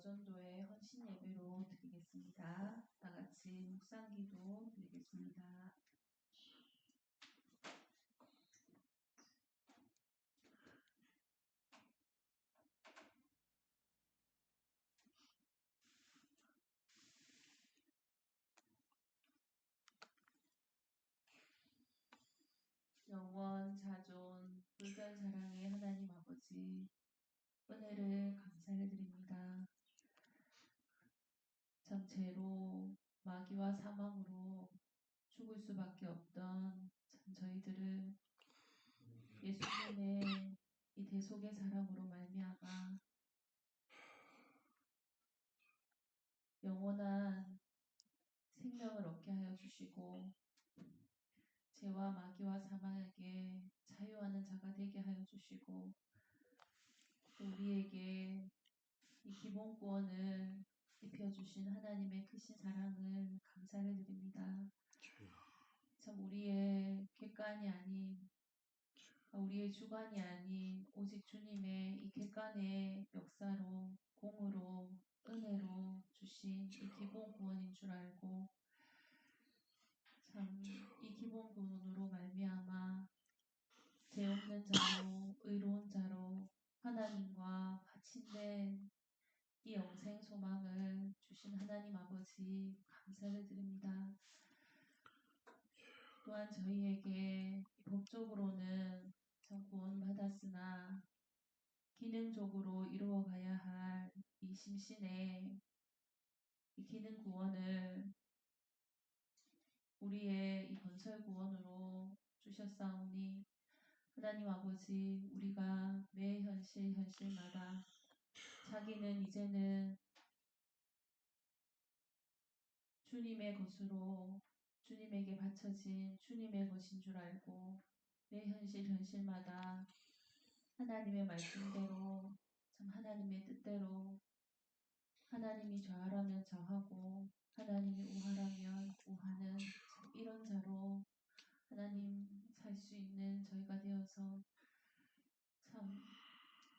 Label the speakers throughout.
Speaker 1: 여전도의 헌신 예배로 드리겠습니다. 다 같이 묵상기도 드리겠습니다. 영원 자존 불변 사랑의 하나님 아버지, 은혜를 감사를 드립니다. 참 죄로 마귀와 사망으로 죽을 수밖에 없던 참 저희들을 예수님의 이 대속의 사랑으로 말미암아 영원한 생명을 얻게 하여 주시고 죄와 마귀와 사망에게 자유하는 자가 되게 하여 주시고 또 우리에게 이 기본 구원을 입혀주신 하나님의 크신 사랑을 감사를 드립니다. 참 우리의 객관이 아닌 우리의 주관이 아닌 오직 주님의 이 객관의 역사로 공으로 은혜로 주신 이 기본 구원인 줄 알고 참 이 기본 구원으로 말미암아 죄 없는 자로 의로운 자로 하나님과 화친된 이 영생 소망을 주신 하나님 아버지 감사를 드립니다. 또한 저희에게 법적으로는 참 구원받았으나 기능적으로 이루어가야 할 이 심신의 이 기능 구원을 우리의 이 건설 구원으로 주셨사오니 하나님 아버지 우리가 매 현실마다 자기는 이제는 주님의 것으로 주님에게 바쳐진 주님의 것인 줄 알고 매 현실마다 하나님의 말씀대로 참 하나님의 뜻대로 하나님이 좌하라면 좌하고 하나님이 우하라면 우하는 참 이런 자로 하나님 살 수 있는 저희가 되어서 참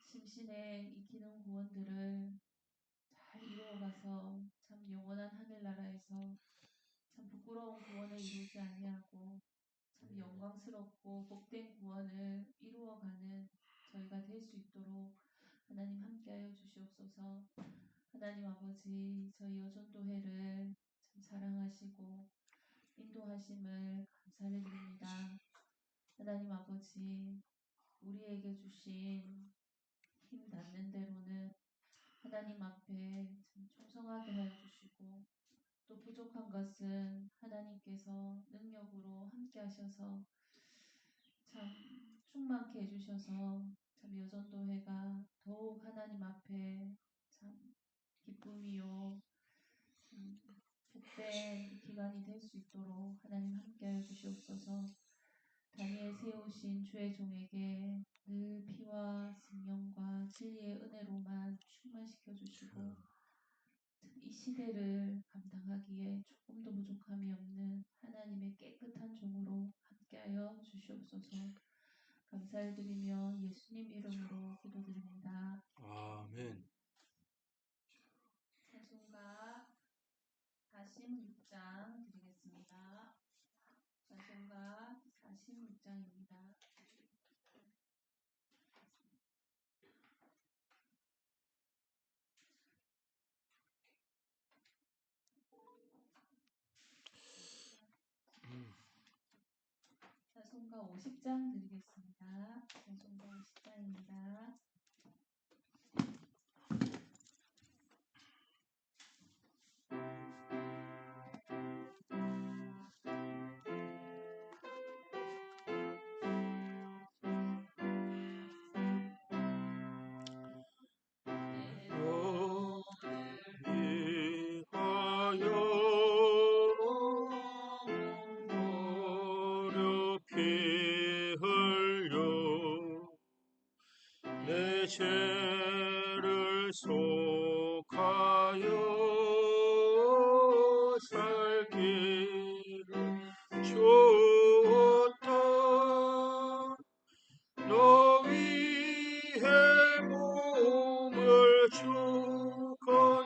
Speaker 1: 심신의 이 기능 구원들을 잘 이루어가서 참 영원한 하늘나라에서 참 부끄러운 구원을 이루지 아니하고 참 영광스럽고 복된 구원을 이루어가는 저희가 될 수 있도록 하나님 함께하여 주시옵소서. 하나님 아버지 저희 여전도회를 참 사랑하시고 인도하심을 감사를 드립니다. 하나님 아버지 우리에게 주신 힘 닿는 대로는 하나님 앞에 참 충성하게 하여 주시고 또 부족한 것은 하나님께서 능력으로 함께 하셔서 참 충만케 해주셔서 참 여전도회가 더욱 하나님 앞에 참 기쁨이요 참 복된 기간이 될 수 있도록 하나님 함께하여 주시옵소서. 다니엘 세우신 주의 종에게 늘 피와 생명과 진리의 은혜로만 충만시켜 주시고 이 시대를 감당하기에 조금도 부족함이 없는 하나님의 깨끗한 종으로 함께하여 주시옵소서. 감사를 드리며 예수님 이름으로 기도드립니다.
Speaker 2: 아멘.
Speaker 1: 찬송가 46장 드리겠습니다. 찬송가 46장입니다. 찬송가 50장 드리겠습니다. 찬송가 50장입니다.
Speaker 2: 내 죄를 속하여 살기를 주었다. 너 위해 몸을 주고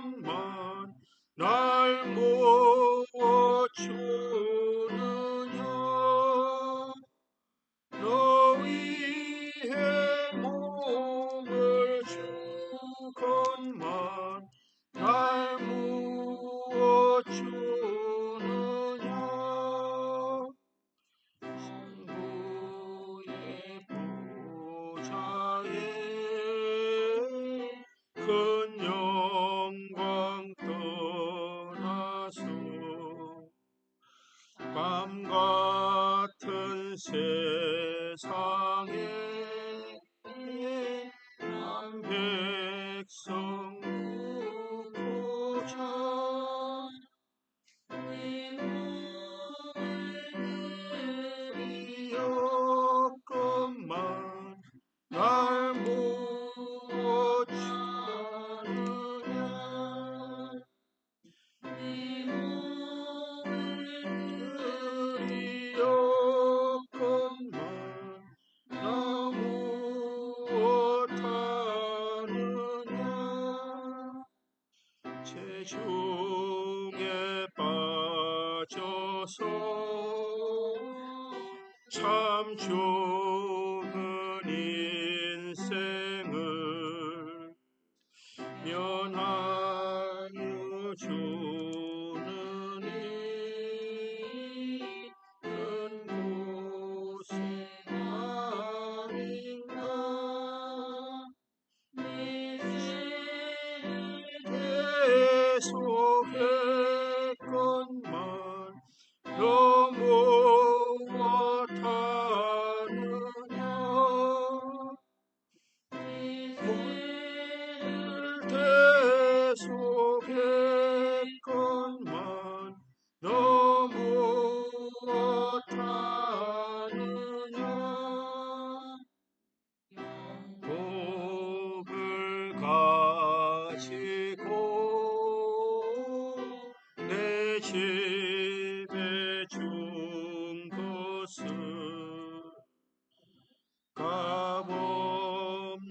Speaker 2: 중에 빠져서 참 좋은 인생을 면하여 주느니 큰 고생 아닌가
Speaker 1: 내 죄를
Speaker 2: 계속했건만 너 무엇하느냐
Speaker 1: 내 죄를
Speaker 2: 계속했건만 너 무엇하느냐 복을 가지고 내 집에 준 것은 값없는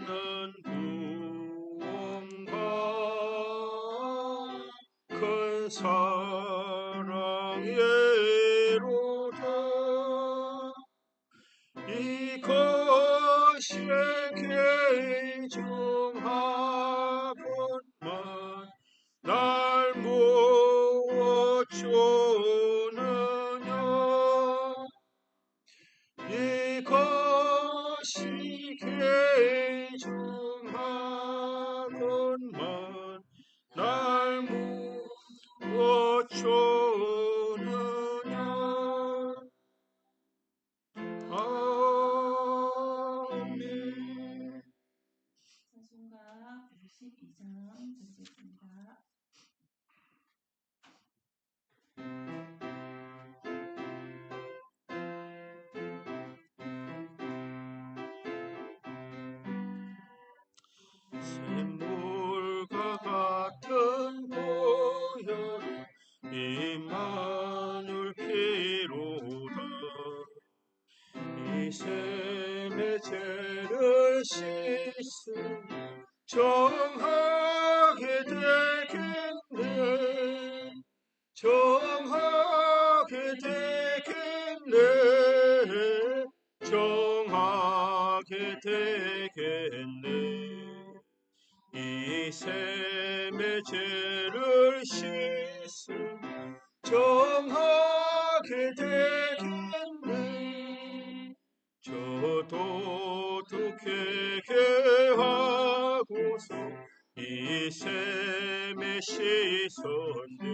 Speaker 2: 구원과 큰 사랑이로다 이것이 귀중하건만 날 무엇 주느냐 이것이 귀중하건만 날 무엇 주느냐 아멘.
Speaker 1: 사순가 52장 드리겠습니다.
Speaker 2: 샘물과 같은 보혈 임마누엘 피로다 이 샘의 죄를 씻으니 정하게 되겠네 정하게 되겠네 정하게 되겠네 이 샘의 죄를 씻음 정하게 되겠네 저도 두케게 하고서 이 샘에 씻었네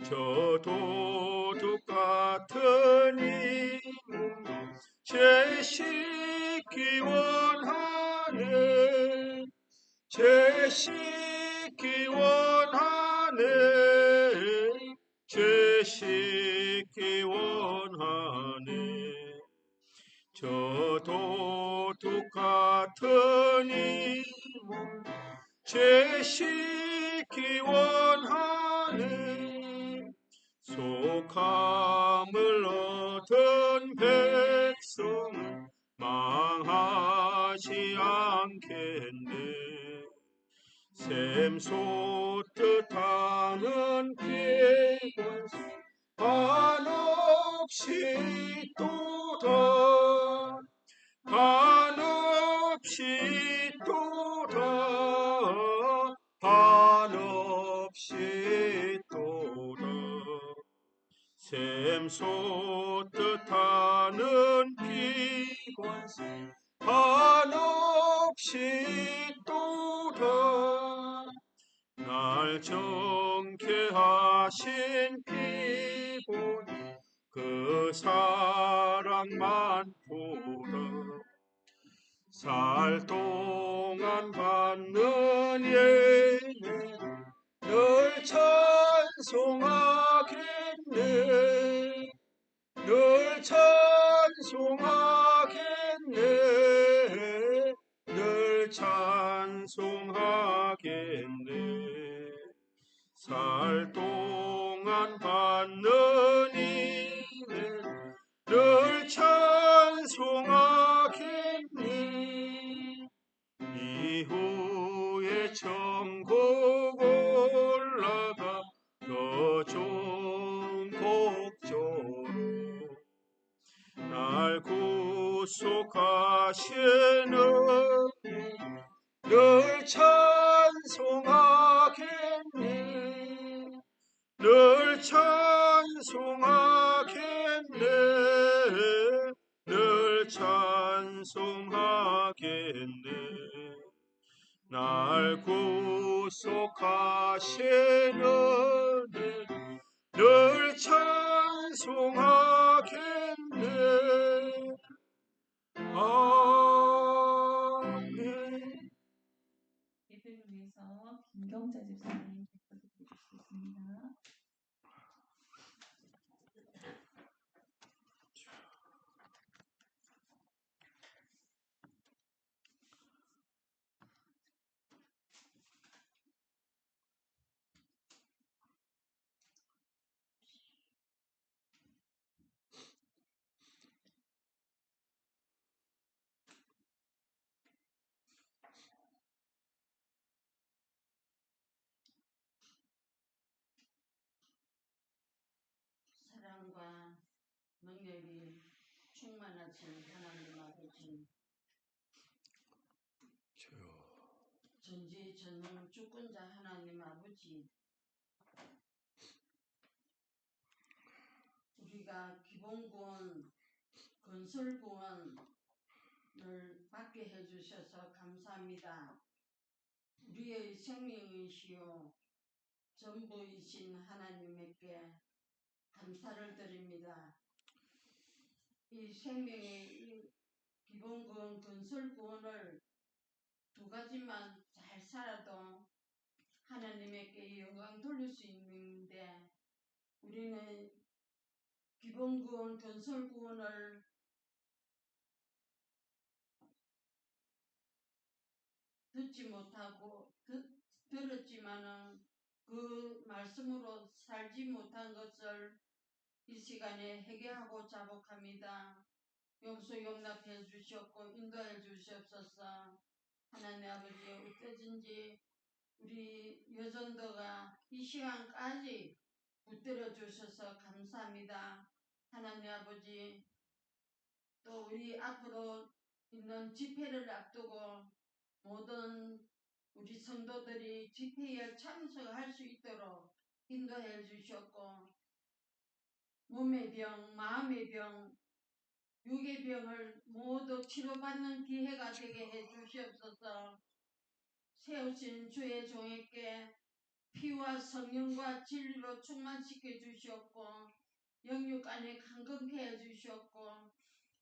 Speaker 2: 저도 똑같은 이 몸 죄 씻기 원하네 죄 씻기 원하네 죄 씻기 원하네 저도 똑같은 이 몸 죄 씻기 원하네 속함을 얻은 백성은 망하지 않겠네 샘 솟듯 하는 피곤 한없이 또다 한없이 또다 한없이 또다 샘 솟듯 하는 피곤 한없이 또다 날 정케하신 피곤 그 사랑만 보다 살 동안 받는 예배 늘 찬송하겠네 늘 찬송하겠네 늘 찬송하겠네 살 동안 받는 이는 늘 찬송하겠네 이후에 천국 구속하시는 늘 찬송하겠네. 늘 찬송하겠네. 늘 찬송하겠네. 날 구속하시는 늘 찬송하겠네. 아멘.
Speaker 1: 예배를 위해서 김경자 집사님 기도해 주시겠습니다.
Speaker 3: 사랑과 능력이 충만하신 하나님 아버지, 전지전능 주권자 하나님 아버지, 우리가 기본구원, 건설구원을 받게 해주셔서 감사합니다. 우리의 생명이시요 전부이신 하나님께 감사를 드립니다. 이 생명의 이 기본구원, 건설구원을 두 가지만 잘 살아도 하나님께 영광 돌릴 수 있는데, 우리는 기본구원, 건설구원을 듣지 못하고 들었지만은 그 말씀으로 살지 못한 것을 이 시간에 회개하고 자복합니다. 용서 용납해 주시옵고 인도해 주시옵소서. 하나님 아버지, 어떠든지 우리 여전도가 이 시간까지 붙들어 주셔서 감사합니다. 하나님 아버지, 또 우리 앞으로 있는 집회를 앞두고 모든 우리 성도들이 집회에 참석할 수 있도록 인도해 주셨고, 몸의 병, 마음의 병, 육의 병을 모두 치료받는 기회가 되게 해 주시옵소서. 세우신 주의 종에게 피와 성령과 진리로 충만시켜 주시옵고, 영육 안에 강건케 해 주시옵고,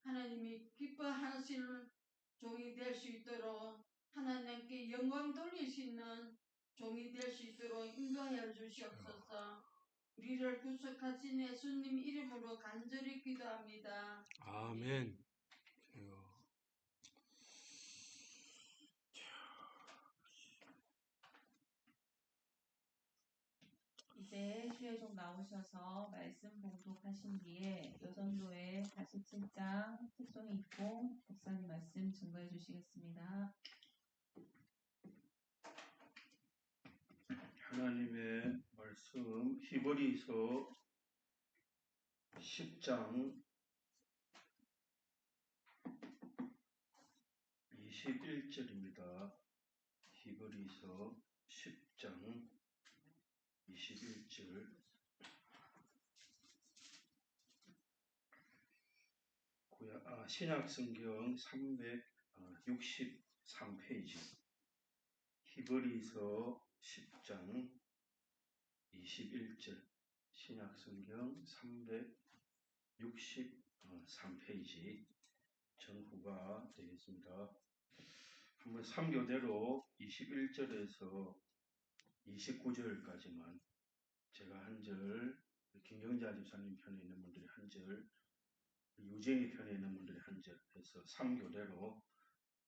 Speaker 3: 하나님이 기뻐하시는 종이 될 수 있도록, 하나님께 영광 돌릴 수 있는 종이 될 수 있도록 인도하여 주시옵소서. 우리를 구속하신 예수님 이름으로 간절히 기도합니다.
Speaker 2: 아멘.
Speaker 1: 이제 주의 종 나오셔서 말씀 봉독하신 뒤에 여전도의 47장 특송이 있고 목사님 말씀 증거해 주시겠습니다.
Speaker 2: 하나님의 말씀 히브리서 10장 21절입니다. 히브리서 10장 21절. 신약성경 363페이지. 히브리서 10장 21절. 신약성경 363페이지 정후가 되겠습니다. 한번 3교대로 21절에서 29절까지만 제가 한 절, 김경자 집사님 편에 있는 분들이 한 절, 유진이 편에 있는 분들이 한 절 해서 3교대로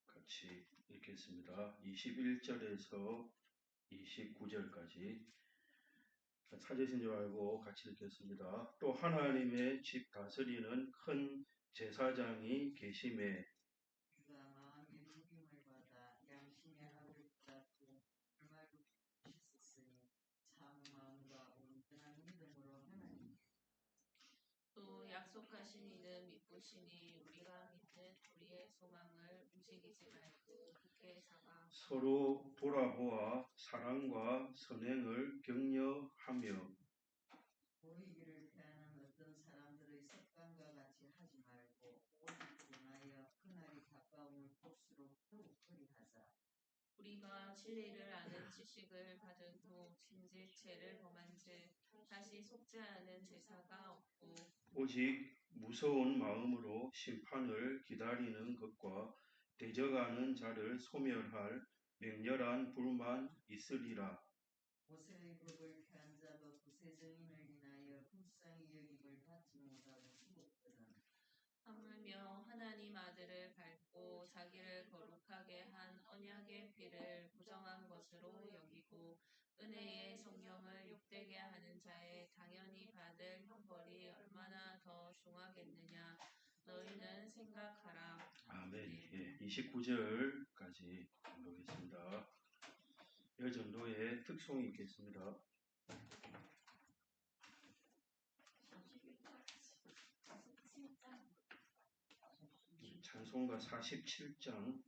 Speaker 2: 같이 읽겠습니다. 21절에서 29절까지 찾으신 줄 알고 같이 읽겠습니다. 또 하나님의 집 다스리는 큰 제사장이 계심에
Speaker 3: 주가 마음의 구김을 받아 양심의 악을 붙잡고 불말로 씻었으니 참 마음과 온전한 믿음으로 하나님
Speaker 4: 또 약속하신 이는 믿으시니 우리가 믿는
Speaker 1: 소망을 움직이지 말고 굳게 잡아
Speaker 2: 서로 돌아보아 사랑과 선행을 격려하며
Speaker 3: 보이기를 피하는 어떤 사람들의 습관과 같이 하지 말고 오직 원하여 그날이 가까움을 볼수록 더욱 그리하자.
Speaker 1: 우리가 진리를 아는 지식을 받은 후 진질죄를 범한즉 다시 속지 않은 제사가 없고
Speaker 2: 오직 무서운 마음으로 심판을 기다리는 것과 대적하는 자를 소멸할 맹렬한 불만 있으리라.
Speaker 3: 모세의 법을 피한 자도 구세 증인을 인하여 불쌍히 여김을 받지 못하고 죽었거든.
Speaker 1: 하물며 하나님 아들을 밟고 자기를 거룩하게 한 언약의 피를 부정한 것으로 여기고 은혜의 성령을 욕되게 하는 자의 당연히 받을 형벌이 얼마나 더 중하겠느냐 너희는 생각하라.
Speaker 2: 아멘. 예, 29절까지 보겠습니다. 이 전도의 특성이 있겠습니다. 찬송가 47장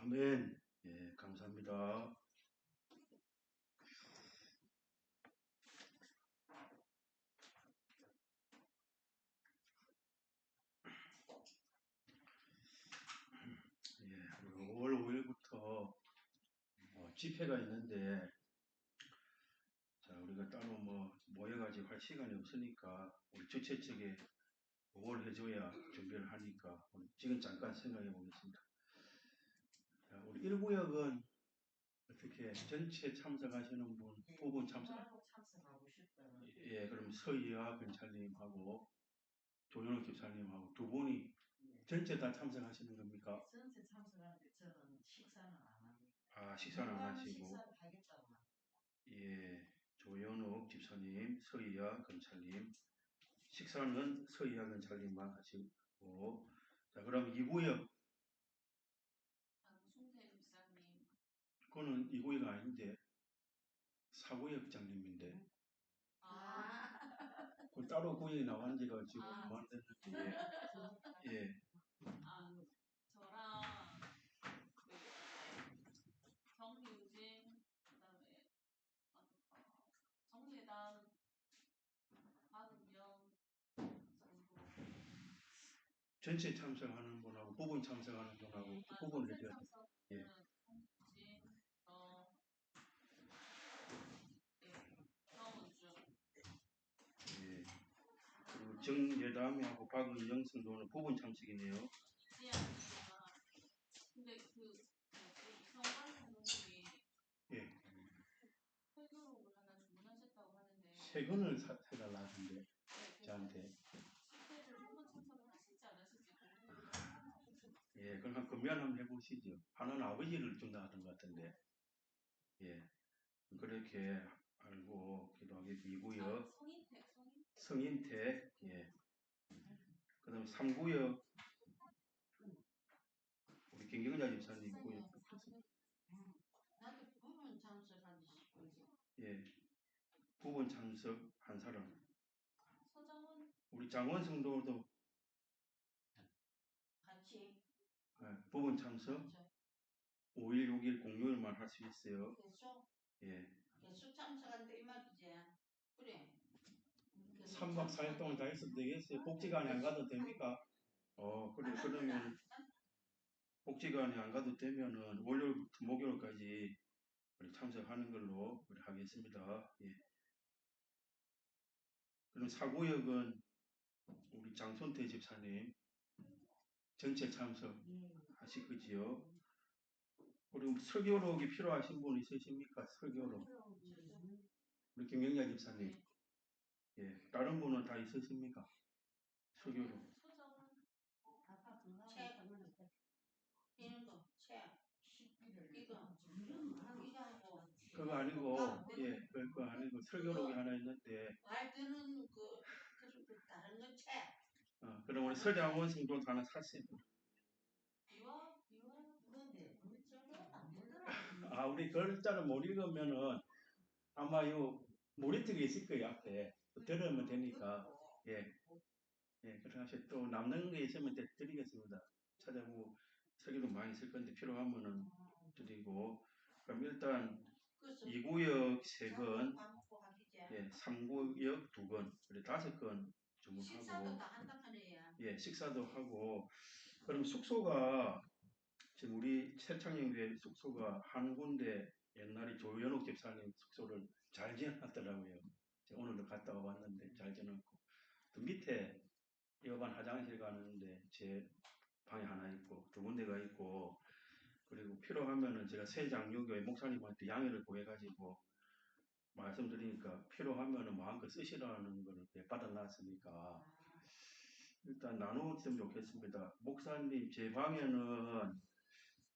Speaker 2: 아멘. 예, 감사합니다. 예, 5월 5일부터 집회가 있는데, 자, 우리가 따로 모여가지고 할 시간이 없으니까, 우리 주최 측에 보고를 해줘야 준비를 하니까, 우리 지금 잠깐 생각해 보겠습니다. 자, 우리 1구역은 어떻게 전체 참석하시는 분, 부분
Speaker 3: 참석하고 싶다는.
Speaker 2: 예, 그럼 서희아 근찰님하고 조현욱 집사님하고 두 분이 전체 다 참석하시는 겁니까?
Speaker 3: 전체 참석하는데 저는 식사는 안 합니다.
Speaker 2: 아, 식사는 안 하시고.
Speaker 3: 식사를 하겠다고.
Speaker 2: 예, 조현욱 집사님, 서희아 근찰님, 식사는 서희아 근찰님만 하시고. 자, 그럼 2구역
Speaker 1: 강순태 집사님
Speaker 2: 그거는 2구역 아닌데 4구역 장님인데 그 따로 구역이 나온 지가 지금 얼마 안 됐는데 예.
Speaker 1: 저랑 정유진 그다음에 정재단 박은영 정도
Speaker 2: 전체 참석하는 분하고 부분 참석하는 분하고 부분을
Speaker 1: 전체
Speaker 2: 해줘야 돼요. 예.
Speaker 1: 참석은 정유진 정우주
Speaker 2: 예. 그리고 정예담하고 박은영 선도는 부분 참석이네요.
Speaker 1: 지안이가 근데 그 이성관 선생님이
Speaker 2: 예.
Speaker 1: 회교록을 하나 주문하셨다고 하는데
Speaker 2: 세근을 해달라 하던데 저한테.
Speaker 1: 식대를 한번 참석을 하실지 안 하실지 궁금해요.
Speaker 2: 예, 그럼 금연 한번 해보시죠. 하나는 아버지를 준다 하던 것 같은데. 예. 그렇게 알고 기도하게 비고요. 성인택. 예. 그 다음 3구역 우리 김경자 집사님 구역.
Speaker 3: 나도 부분 참석하고 싶어요.
Speaker 2: 예. 부분 참석 한 사람.
Speaker 1: 서장훈
Speaker 2: 우리 장원 성도도
Speaker 3: 같이
Speaker 2: 예, 부분 참석 5일, 6일, 공휴일만 할 수 있어요. 예.
Speaker 3: 계속 참석한다 이 말이지. 그래.
Speaker 2: 3박 4일 동안 다 있어도 되겠어요? 복지관에 안 가도 됩니까? 그래. 그러면 복지관에 안 가도 되면은 월요일부터 목요일까지 우리 참석하는 걸로 우리 하겠습니다. 예. 그럼 4구역은 우리 장손태 집사님 전체 참석 하실 거지요? 그리고 설교록이 필요하신 분 있으십니까? 설교록. 우리 김경자 집사님. 예. 다른 분은 다 있으십니까? 설교록. 그거 아니고, 예, 그거 아니고, 설교록이 하나 있는데,
Speaker 3: 말 드는 그 다른 거 책.
Speaker 2: 그럼 우리 서장원 성도 하나 샀어요. 우리 글자를 못 읽으면은 아마 요 모니터가 있을 거예요, 앞에. 들으면 되니까. 예. 예, 그래서 또 남는 게 있으면 드리겠습니다. 찾아보고 설교록 많이 쓸 건데 필요하면은 드리고. 그럼 일단 2구역 3건, 예, 3구역 2건, 그리고 5건 주문하고.
Speaker 3: 식사도 다 한다 하네요.
Speaker 2: 예, 식사도 하고. 그럼 숙소가 지금 우리 새창령교회 숙소가 한 군데 옛날에 조현옥 집사님 숙소를 잘 지어놨더라고요. 제가 오늘도 갔다 와봤는데 잘 지어놨고. 또 밑에 여반 화장실 가는데 제 방에 하나 있고 2군데가 있고 그리고 필요하면은 제가 새장로교회 목사님한테 양해를 구해가지고 말씀드리니까 필요하면은 마음껏 쓰시라는 걸 받아놨으니까 일단 나누었으면 좋겠습니다. 목사님 제 방에는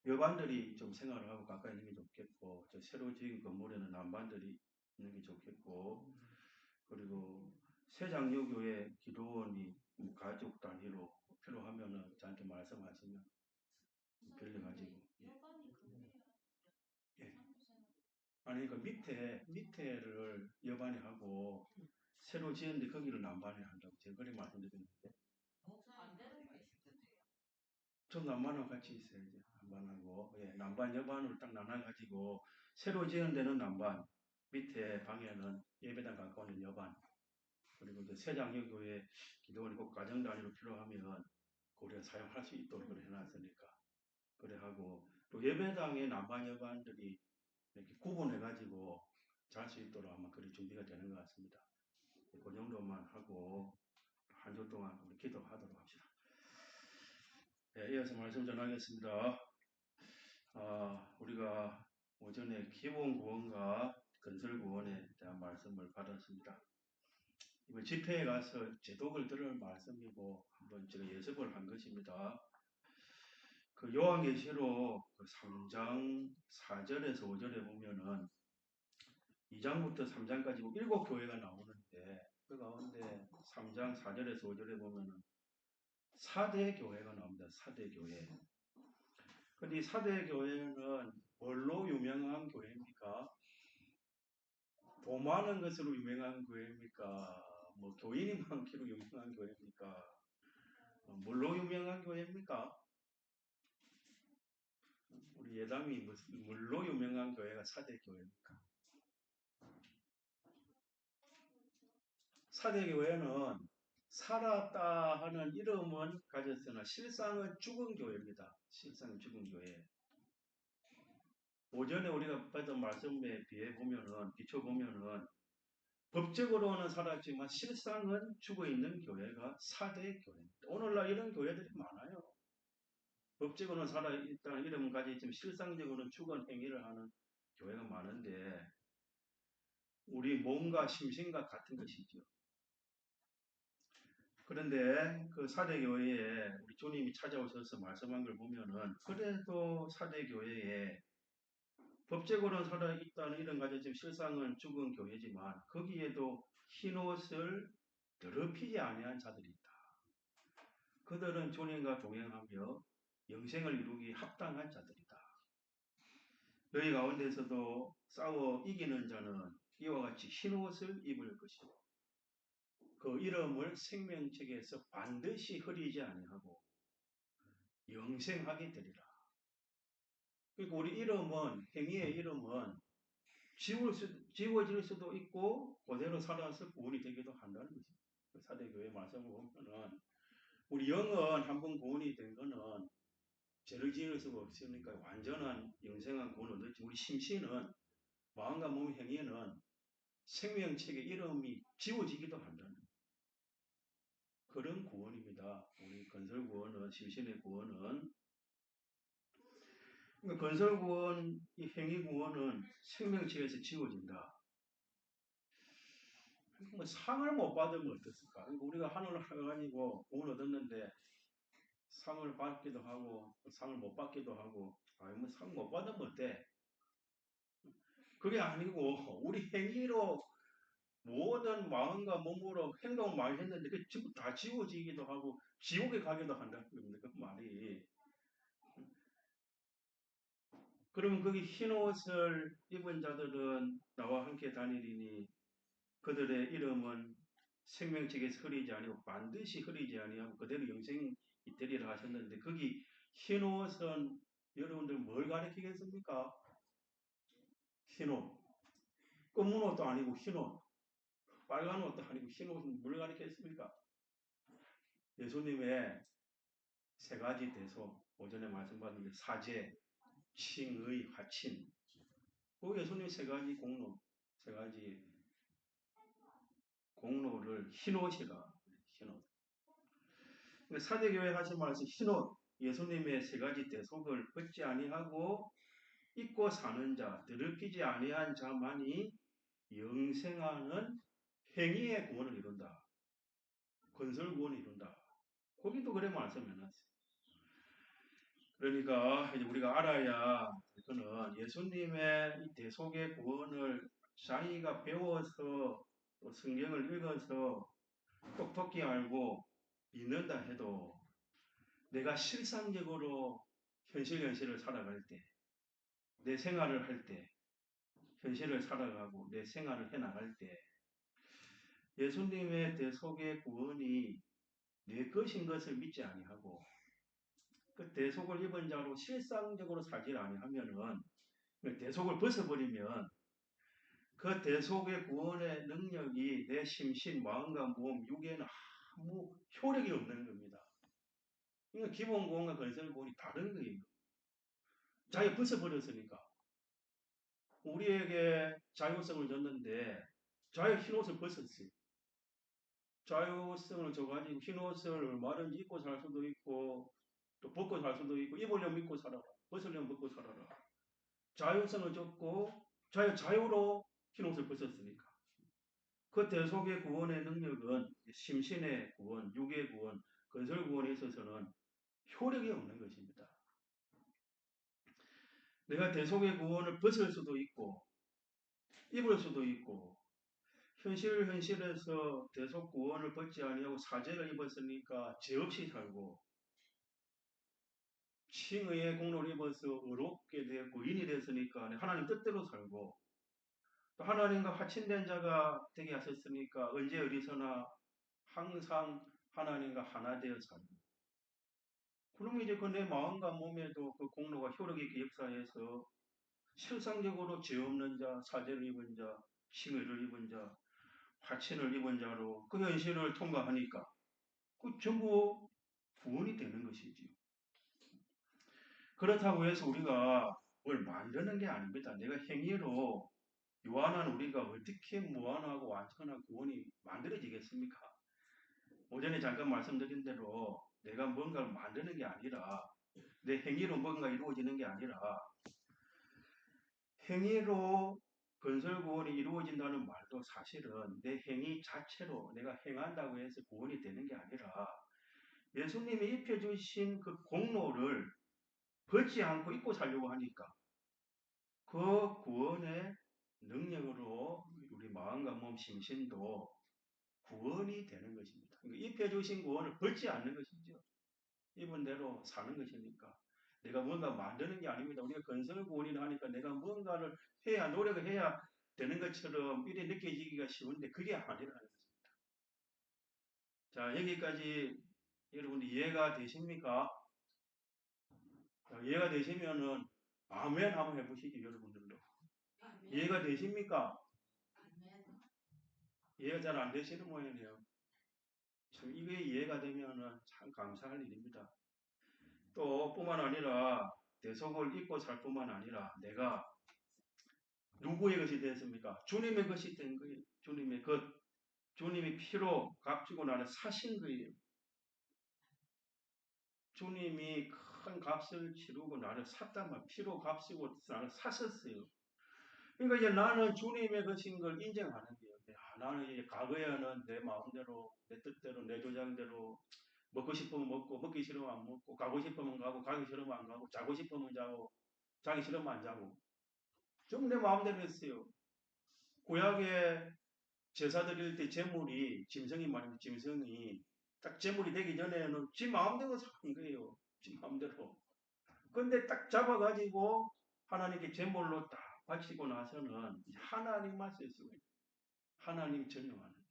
Speaker 2: 여반들이 좀 생활을 하고 가까이 있는 게 좋겠고 저 새로 지은 건물에는 남반들이 있는 게 좋겠고 그리고 새장로교회 기도원이 가족 단위로 필요하면은 저한테 말씀하시면 빌려가지고 예. 아니 그 밑에를 여반이 하고 새로 지었는데 거기를 남반이 한다고 제가 그렇게 말씀드렸는데 좀 남반하고 같이 있어야죠. 남반하고 예, 남반 여반으로 딱 나눠가지고 새로 지은 데는 남반 밑에 방에는 예배당 가까운 여반 그리고 이제 새장로교회 기도원이 꼭 가정 단위로 필요하면 우리가 사용할 수 있도록 그래 해놨으니까 그래 하고 또 예배당의 남반 여반들이 이렇게 구분해가지고 잘 수 있도록 아마 그리 준비가 되는 것 같습니다. 그 정도만 하고 한 주 동안 우리 기도하도록 합시다. 네, 이어서 말씀 전하겠습니다. 우리가 오전에 기본구원과 건설구원에 대한 말씀을 받았습니다. 이번 집회에 가서 제독을 들을 말씀이고 한번 제가 예습을 한 것입니다. 그 요한계시록 그 3장 4절에서 5절에 보면은 2장부터 3장까지 7교회가 나오는데 그 가운데 3장 4절에서 5절에 보면은 4대 교회가 나옵니다. 4대 교회. 근데 이 4대 교회는 뭘로 유명한 교회입니까? 돈 많은 것으로 유명한 교회입니까? 뭐 교인이 많기로 유명한 교회입니까? 뭘로 유명한 교회입니까? 우리 예담이 뭘로 유명한 교회가 사대교회입니까? 사대교회는 살았다 하는 이름은 가졌으나 실상은 죽은 교회입니다. 실상은 죽은 교회. 오전에 우리가 받은 말씀에 비춰보면은 법적으로는 살았지만 실상은 죽어 있는 교회가 사대교회입니다. 오늘날 이런 교회들이 많아요. 법적으로는 살아있다는 이름은 가지지만 실상적으로는 죽은 행위를 하는 교회가 많은데 우리 몸과 심신과 같은 것이죠. 그런데 그 사대교회에 우리 주님이 찾아오셔서 말씀한 걸 보면은 그래도 사대교회에 법적으로는 살아있다는 이름 가지지만 실상은 죽은 교회지만 거기에도 흰옷을 더럽히지 아니한 자들이 있다. 그들은 주님과 동행하며 영생을 이루기 합당한 자들이다. 너희 가운데서도 싸워 이기는 자는 이와 같이 흰옷을 입을 것이고 그 이름을 생명책에서 반드시 흐리지 아니하고 영생하게 되리라. 그러니까 우리 이름은 행위의 이름은 지워질 수도 있고 그대로 살아서 구원이 되기도 한다는 거죠. 사대교회 말씀을 보면은 우리 영은 한번 구원이 된 거는 죄를 지을 수가 없으니까 완전한 영생한 구원을 얻었지. 우리 심신은 마음과 몸의 행위는 생명책의 이름이 지워지기도 한다는 그런 구원입니다. 우리 건설 구원은 심신의 구원은 그러니까 건설 구원, 이 행위 구원은 생명책에서 지워진다. 뭐 상을 못 받으면 어떻습니까? 그러니까 우리가 하늘을 가가지고 구원 얻었는데 상을 받기도 하고 상을 못 받기도 하고 뭐 상 못 받으면 어때? 그게 아니고 우리 행위로 모든 마음과 몸으로 행동을 많이 했는데 그 다 지워지기도 하고 지옥에 가기도 한다는 겁니다. 그 말이. 그러면 거기 흰 옷을 입은 자들은 나와 함께 다니리니 그들의 이름은 생명책에서 흐리지 아니고 반드시 흐리지 아니하고 그대로 영생이 되리라 하셨는데 거기 흰 옷은 여러분들 뭘 가리키겠습니까? 흰 옷. 검은 옷도 아니고 흰 옷. 빨간 옷도 아니고 흰 옷은 뭘 가리키겠습니까? 예수님의 세 가지 대소, 오전에 말씀받은 사제, 칭의, 화친. 그 예수님의 세 가지 공로, 세 가지 공로를 흰옷이라 흰옷. 사대교회 하신 말씀 흰옷, 예수님의 세 가지 대속을 벗지 아니하고 입고 사는 자, 더럽히지 아니한 자만이 영생하는 행위의 구원을 이룬다. 건설 구원을 이룬다. 거기도 그래 말씀해놨어요. 그러니까 이제 우리가 알아야 그거는 예수님의 이 대속의 구원을 자기가 배워서 또 성경을 읽어서 똑똑히 알고 믿는다 해도 내가 실상적으로 현실을 살아갈 때, 내 생활을 할 때, 현실을 살아가고 내 생활을 해나갈 때 예수님의 대속의 구원이 내 것인 것을 믿지 아니하고 그 대속을 입은 자로 실상적으로 살지 아니하면은 대속을 벗어버리면 그 대속의 구원의 능력이 내 심신, 마음과 몸, 육에는 아무 효력이 없는 겁니다. 그러니까 기본 구원과 건설 구원이 다른 거예요. 자기가 벗어버렸으니까. 우리에게 자유성을 줬는데 자유 흰옷을 벗었어요. 자유성을 줘가지고 흰옷을 얼마든지 입고 살 수도 있고 또 벗고 살 수도 있고 입으려면 입고 살아라. 벗으려면 벗고 살아라. 자유성을 줬고 자유로 흰옷을 벗었으니까. 그 대속의 구원의 능력은 심신의 구원, 육의 구원, 건설 구원에 있어서는 효력이 없는 것입니다. 내가 대속의 구원을 벗을 수도 있고 입을 수도 있고 현실에서 대속 구원을 벗지 아니하고 사죄를 입었으니까 죄 없이 살고 칭의의 공로를 입어서 의롭게 되었고 인이 됐으니까 하나님 뜻대로 살고 또 하나님과 화친된 자가 되게 하셨으니까 언제 어디서나 항상 하나님과 하나 되어 살고 그러면 이제 그 내 마음과 몸에도 그 공로가 효력 있게 역사해서 실상적으로 죄 없는 자, 사죄를 입은 자, 칭의를 입은 자, 화친을 입은 자로 그 현실을 통과하니까 그 전부 구원이 되는 것이지요. 그렇다고 해서 우리가 뭘 만드는 게 아닙니다. 내가 행위로 요한한 우리가 어떻게 무한하고 완전한 구원이 만들어지겠습니까? 오전에 잠깐 말씀드린 대로 내가 뭔가를 만드는 게 아니라 내 행위로 뭔가 이루어지는 게 아니라 행위로 건설 구원이 이루어진다는 말도 사실은 내 행위 자체로 내가 행한다고 해서 구원이 되는 게 아니라 예수님이 입혀주신 그 공로를 벗지 않고 입고 살려고 하니까 그 구원의 능력으로 우리 마음과 몸, 심신도 구원이 되는 것입니다. 그러니까 입혀주신 구원을 벗지 않는 것이죠. 입은 대로 사는 것이니까. 내가 뭔가 만드는 게 아닙니다. 우리가 건설 구원이라 하니까 내가 뭔가를 해야, 노력을 해야 되는 것처럼 이래 느껴지기가 쉬운데 그게 아니라는 것입니다. 자, 여기까지 여러분 이해가 되십니까? 자, 이해가 되시면은 아멘 한번 해보시죠, 여러분들도. 이해가 되십니까? 이해가 잘 안 되시는 모양이네요. 참 이게 이해가 되면은 참 감사할 일입니다. 또 뿐만 아니라 대속을 입고 살 뿐만 아니라 내가 누구의 것이 됐습니까? 주님의 것이 된 거예요. 주님의 것. 주님이 피로 값지고 나를 사신 거예요. 주님이 큰 값을 치르고 나를 샀단 말이에요. 피로 값지고 나를 사셨어요. 그러니까 이제 나는 주님의 것인 걸 인정하는 거예요. 나는 이제 과거에는 내 마음대로, 내 뜻대로, 내 조장대로 먹고 싶으면 먹고, 먹기 싫으면 안 먹고, 가고 싶으면 가고, 가기 싫으면 안 가고, 자고 싶으면 자고, 자기 싫으면 안 자고. 좀 내 마음대로 했어요. 구약에 제사 드릴 때 제물이, 짐승이 말입니다. 짐승이 딱 제물이 되기 전에는 지 마음대로 사는 거예요. 지 마음대로. 근데 딱 잡아가지고 하나님께 제물로 딱 바치고 나서는 이제 하나님만 쓸 수가 있어요. 하나님 전용하는 거예요.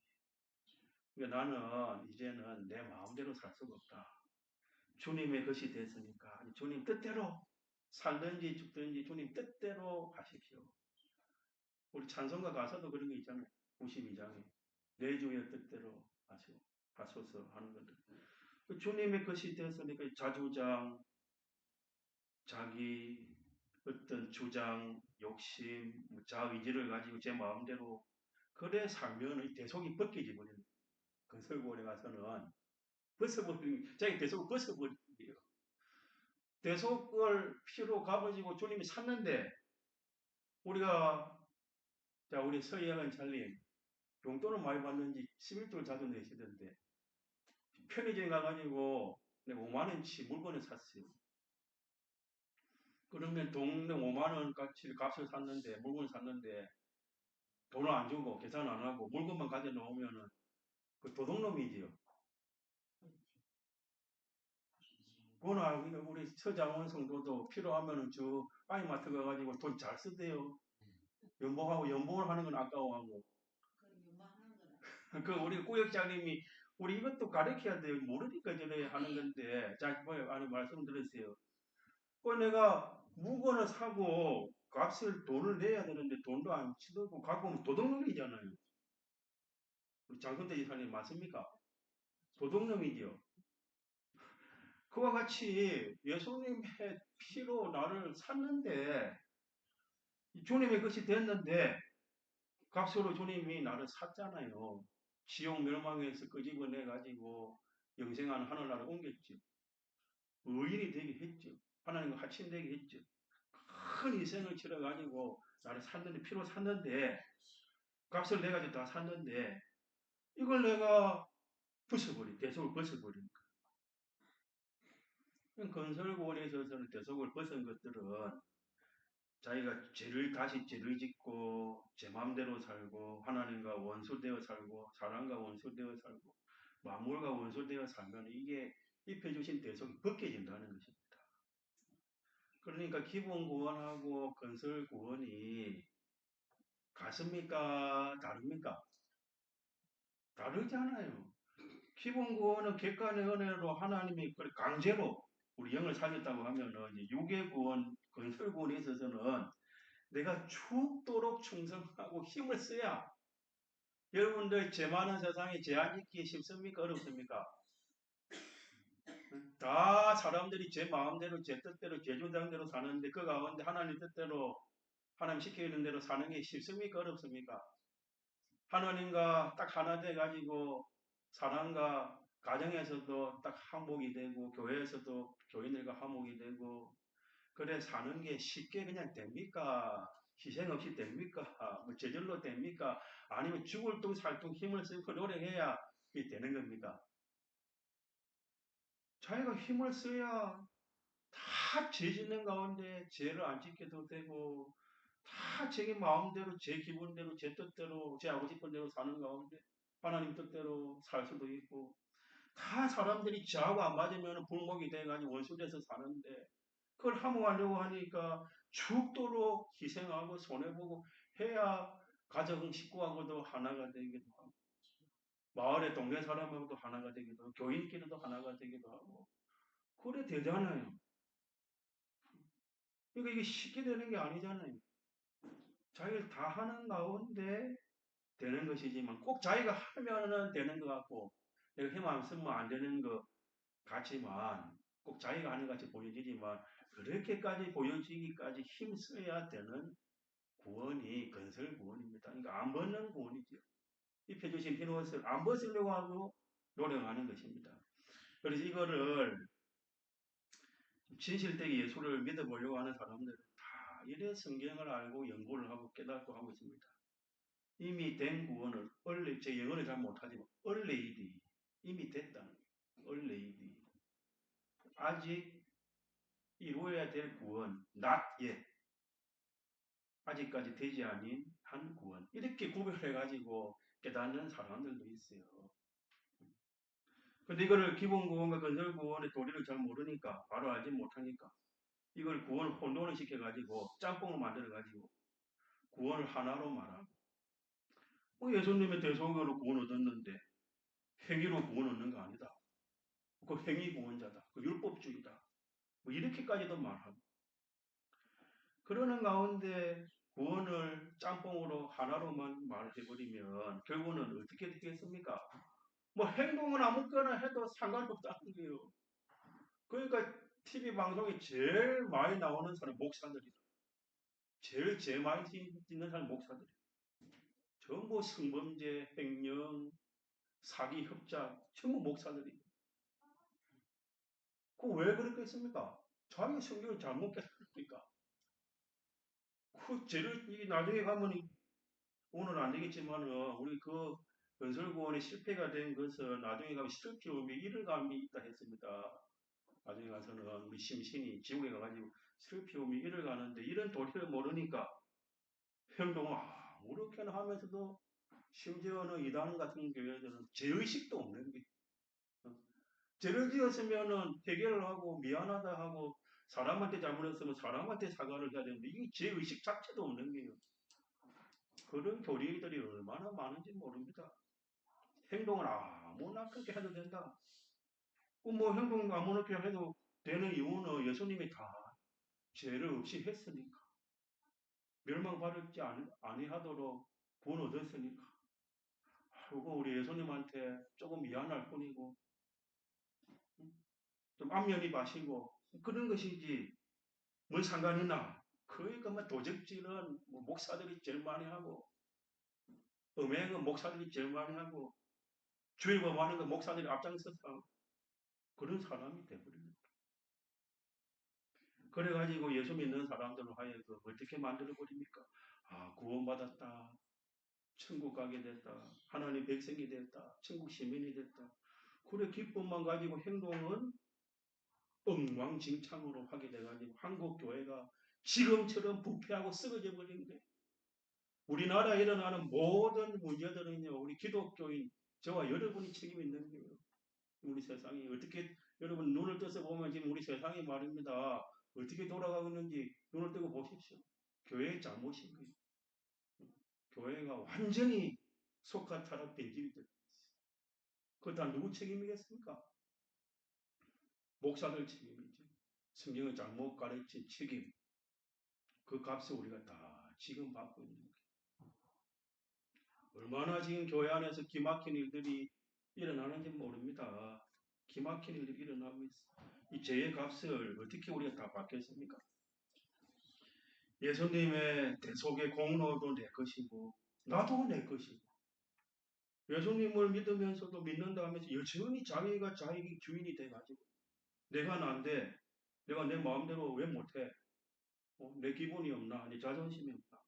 Speaker 2: 그러니까 나는 이제는 내 마음대로 살 수가 없다. 주님의 것이 됐으니까 주님 뜻대로 살든지 죽든지 주님 뜻대로 하십시오. 우리 찬송가 가사도 그런 게 있잖아요. 92장에 내 주의 뜻대로 하소서 하는 것들. 주님의 것이 됐으니까 자주장, 자기 어떤 주장, 욕심, 자의지를 가지고 제 마음대로 그래 살면 대속이 벗겨져 버리는 거예요. 건설구원에 가서는 벗어버리는 자기 대속을 벗어버리는 거예요. 대속을 피로 갚아지고 주님이 샀는데 우리가 자 우리 서희학은 찰리 용돈을 많이 받는지 11조를 자주 내시던데 편의점에 가가지고 내가 5만원치 물건을 샀어요. 그러면 동네 5만원 가치 값을 샀는데 물건을 샀는데 돈을 안 주고 계산 안 하고 물건만 가져 놓으면은 그 도둑놈이지요. 그거는 알고 우리 서장원 성도도 필요하면은 저 아이마트 가가지고 돈 잘 쓰대요. 연봉을 하는 건 아까워하고. 그 우리 구역장님이 우리 이것도 가르쳐야 돼요. 모르니까 저래 하는 건데 자 뭐요 아니 말씀드렸어요. 그 내가 물건을 사고 값을 돈을 내야 되는데 돈도 안 치르고 갖고 오면 도둑놈이잖아요. 우리 장선대 지사님 맞습니까? 도둑놈이지요. 그와 같이 예수님의 피로 나를 샀는데 주님의 것이 됐는데 값으로 주님이 나를 샀잖아요. 지옥 멸망에서 끄집어내 가지고 영생하는 하늘나라를 옮겼죠. 의인이 되게 했죠. 하나님과 화친되게 했죠. 큰 희생을 치러 가지고 나를 샀는데 피로 샀는데 값을 내 가지고 다 샀는데 이걸 내가 대속을 벗어버린 거예요. 건설구원에 있어서는 대속을 벗은 것들은 자기가 다시 죄를 짓고 제 마음대로 살고 하나님과 원수되어 살고 사람과 원수되어 살고 만물과 원수되어 살면 이게 입혀주신 대속이 벗겨진다는 것입니다. 그러니까 기본 구원하고 건설 구원이 같습니까? 다릅니까? 다르잖아요. 기본 구원은 객관의 은혜로 하나님이 강제로 우리 영을 살렸다고 하면은 이제 육의 구원, 건설 구원에 있어서는 내가 죽도록 충성하고 힘을 써야 여러분들 죄 많은 세상에 제한 짓기 쉽습니까? 어렵습니까? 다 사람들이 제 마음대로, 제 뜻대로, 제 주장대로 사는데 그 가운데 하나님 뜻대로 하나님 시키는 대로 사는 게 쉽습니까? 어렵습니까? 하나님과 딱 하나 돼가지고 사람과 가정에서도 딱 화목이 되고 교회에서도 교인들과 화목이 되고 그래 사는 게 쉽게 그냥 됩니까? 희생 없이 됩니까? 뭐 저절로 됩니까? 아니면 죽을 둥 살 둥 힘을 쓰고 노력해야 이게 되는 겁니까? 자기가 힘을 써야 다 죄 짓는 가운데 죄를 안 짓게도 되고 다 제 마음대로 제 기분대로 제 뜻대로 제 하고 싶은 대로 사는 가운데 하나님 뜻대로 살 수도 있고 다 사람들이 저하고 안 맞으면 불목이 돼가지고 원수돼서 사는데 그걸 함흥하려고 하니까 죽도록 희생하고 손해보고 해야 가정 식구하고도 하나가 되기도 하고 마을의 동네 사람하고도 하나가 되기도 하고 교인끼리도 하나가 되기도 하고 그래 되잖아요. 그러니까 이게 쉽게 되는 게 아니잖아요. 자기를 다 하는 가운데 되는 것이지만 꼭 자기가 하면은 되는 것 같고 내가 힘 안 쓰면 안 되는 것 같지만 꼭 자기가 하는 것 같이 보여지지만 그렇게까지 보여지기까지 힘 써야 되는 구원이 건설 구원입니다. 그러니까 안 벗는 구원이죠. 입혀주신 흰 옷을 안 벗으려고 하고 노력하는 것입니다. 그래서 이거를 진실되게 예수를 믿어보려고 하는 사람들은 다 이래 성경을 알고 연구를 하고 깨닫고 하고 있습니다. 이미 된 구원을 제 영어를 잘 못하지만 already 이미 됐다는 거예요. already 아직 이루어야 될 구원 not yet 아직까지 되지 아닌 한 구원 이렇게 구별해 가지고 깨닫는 사람들도 있어요. 근데 이거를 기본 구원과 건설 구원의 도리를 잘 모르니까 바로 알지 못하니까 이걸 구원을 혼돈을 시켜 가지고 짬뽕을 만들어 가지고 구원을 하나로 말하고 예수님의 대속으로 구원 얻었는데 행위로 구원 얻는 거 아니다. 그 행위 구원자다. 그 율법주의다. 뭐 이렇게까지도 말하고 그러는 가운데 구원을 짬뽕으로 하나로만 말해버리면 결국은 어떻게 되겠습니까? 뭐 행동은 아무거나 해도 상관없다는 거예요. 그러니까 TV 방송에 제일 많이 나오는 사람 목사들이다. 제일 많이 찍는 사람 목사들이. 전부 성범죄, 횡령, 사기, 협작, 전부 목사들이. 그 왜 그렇겠습니까? 자기 성경을 잘못 깨달으니까. 그 죄를 이 나중에 가면 오늘은 안 되겠지만 우리 그 건설구원이 실패가 된 것은 나중에 가면 슬픔이 이르감이 있다 했습니다. 나중에 가서는 우리 심신이 지옥에 가가지고 슬픔이 이르가는데 이런 도리를 모르니까 행동을 아무렇게나 하면서도 심지어는 이단 같은 교회들은 죄의식도 없는 게 죄를 지었으면은 회개를 하고 미안하다 하고 사람한테 잘못했으면 사람한테 사과를 해야 되는데 이게 죄의식 자체도 없는 게요. 그런 교리들이 얼마나 많은지 모릅니다. 행동을 아무나 그렇게 해도 된다. 뭐 행동 아무렇게 해도 되는 이유는 예수님이 다 죄를 없이 했으니까. 멸망받지 아니하도록 구원 얻었으니까. 그리고 우리 예수님한테 조금 미안할 뿐이고 좀 안면이 마시고 그런 것이지 뭔 상관이나 그러니까 뭐 도적질은 뭐 목사들이 제일 많이 하고 음행은 목사들이 제일 많이 하고 죄범하는 거 목사들이 앞장서서 그런 사람이 돼버립니다. 그래가지고 예수 믿는 사람들로 하여금 어떻게 만들어버립니까? 구원받았다. 천국 가게 됐다. 하나님 백성이 됐다. 천국 시민이 됐다. 그래 기쁨만 가지고 행동은 엉망진창으로 하게 돼가지고 한국 교회가 지금처럼 부패하고 썩어져 버린 거예요. 우리나라에 일어나는 모든 문제들은요. 우리 기독교인 저와 여러분이 책임 있는 거예요. 우리 세상이 어떻게 여러분 눈을 떠서 보면 지금 우리 세상이 말입니다. 어떻게 돌아가고 있는지 눈을 뜨고 보십시오. 교회의 잘못인 거예요. 교회가 완전히 속가 타락 변질이 됐어요. 그거 다 누구 책임이겠습니까? 목사들 책임이죠. 성경을 잘못 가르친 책임. 그 값을 우리가 다 지금 받고 있는 거예요. 얼마나 지금 교회 안에서 기막힌 일들이 일어나는지 모릅니다. 기막힌 일들이 일어나고 있어요. 이 죄의 값을 어떻게 우리가 다 받겠습니까? 예수님의 대속의 공로도 내 것이고 나도 내 것이고 예수님을 믿으면서도 믿는다 하면서 여전히 자기가 자기 주인이 돼가지고 내가 난데 내가 내 마음대로 왜 못해? 내 기분이 없나? 내 자존심이 없나?